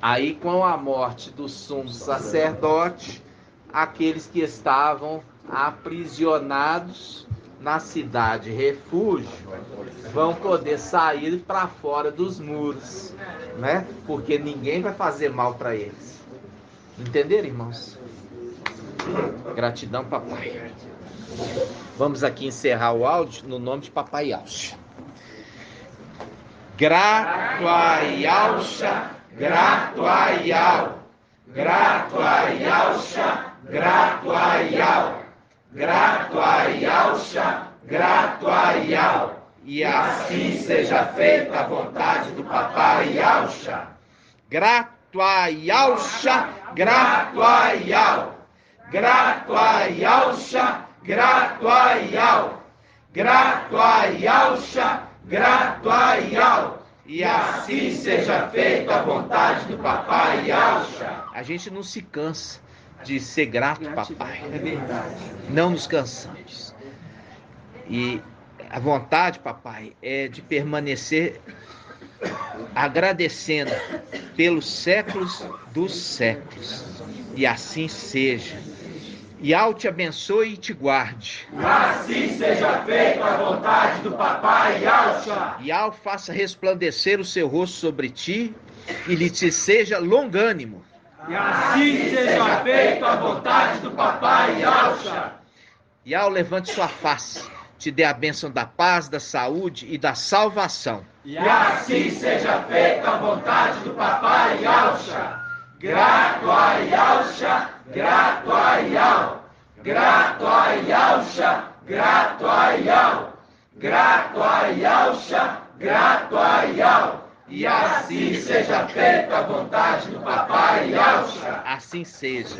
Aí, com a morte do sumo sacerdote, aqueles que estavam aprisionados na cidade refúgio vão poder sair para fora dos muros, né? Porque ninguém vai fazer mal para eles. Entenderam, irmãos? Gratidão, papai. Vamos aqui encerrar o áudio no nome de Papai Yaucha. Grato a Yaucha, grato a Yau. Grato a Yaucha, grato a Yau. Grato a Yaucha, grato a Yau. E assim seja feita a vontade do Papai Yaucha. Grato a Yaucha, grato a Yau. Grato a Yaucha, grato a Yau. Grato a Yaucha, grato a Yau. E assim seja feita a vontade do Papai Yaucha. A gente não se cansa de ser grato, papai. É verdade. Não nos cansamos. E a vontade, papai, é de permanecer agradecendo pelos séculos dos séculos. E assim seja. Iau te abençoe e te guarde. Assim seja feita a vontade do Papai Yaucha. Iau faça resplandecer o seu rosto sobre ti e lhe te seja longânimo. E assim seja feita a vontade do Papai Yaucha. Iau levante sua face, te dê a bênção da paz, da saúde e da salvação. E assim seja feita a vontade do Papai Yaucha. Grato a Yaucha, grato a Yau. Grato a Yaucha, grato a Yau. Grato a Yaucha, grato a Yau. E assim seja feita a vontade do Papai Yaucha. Assim seja.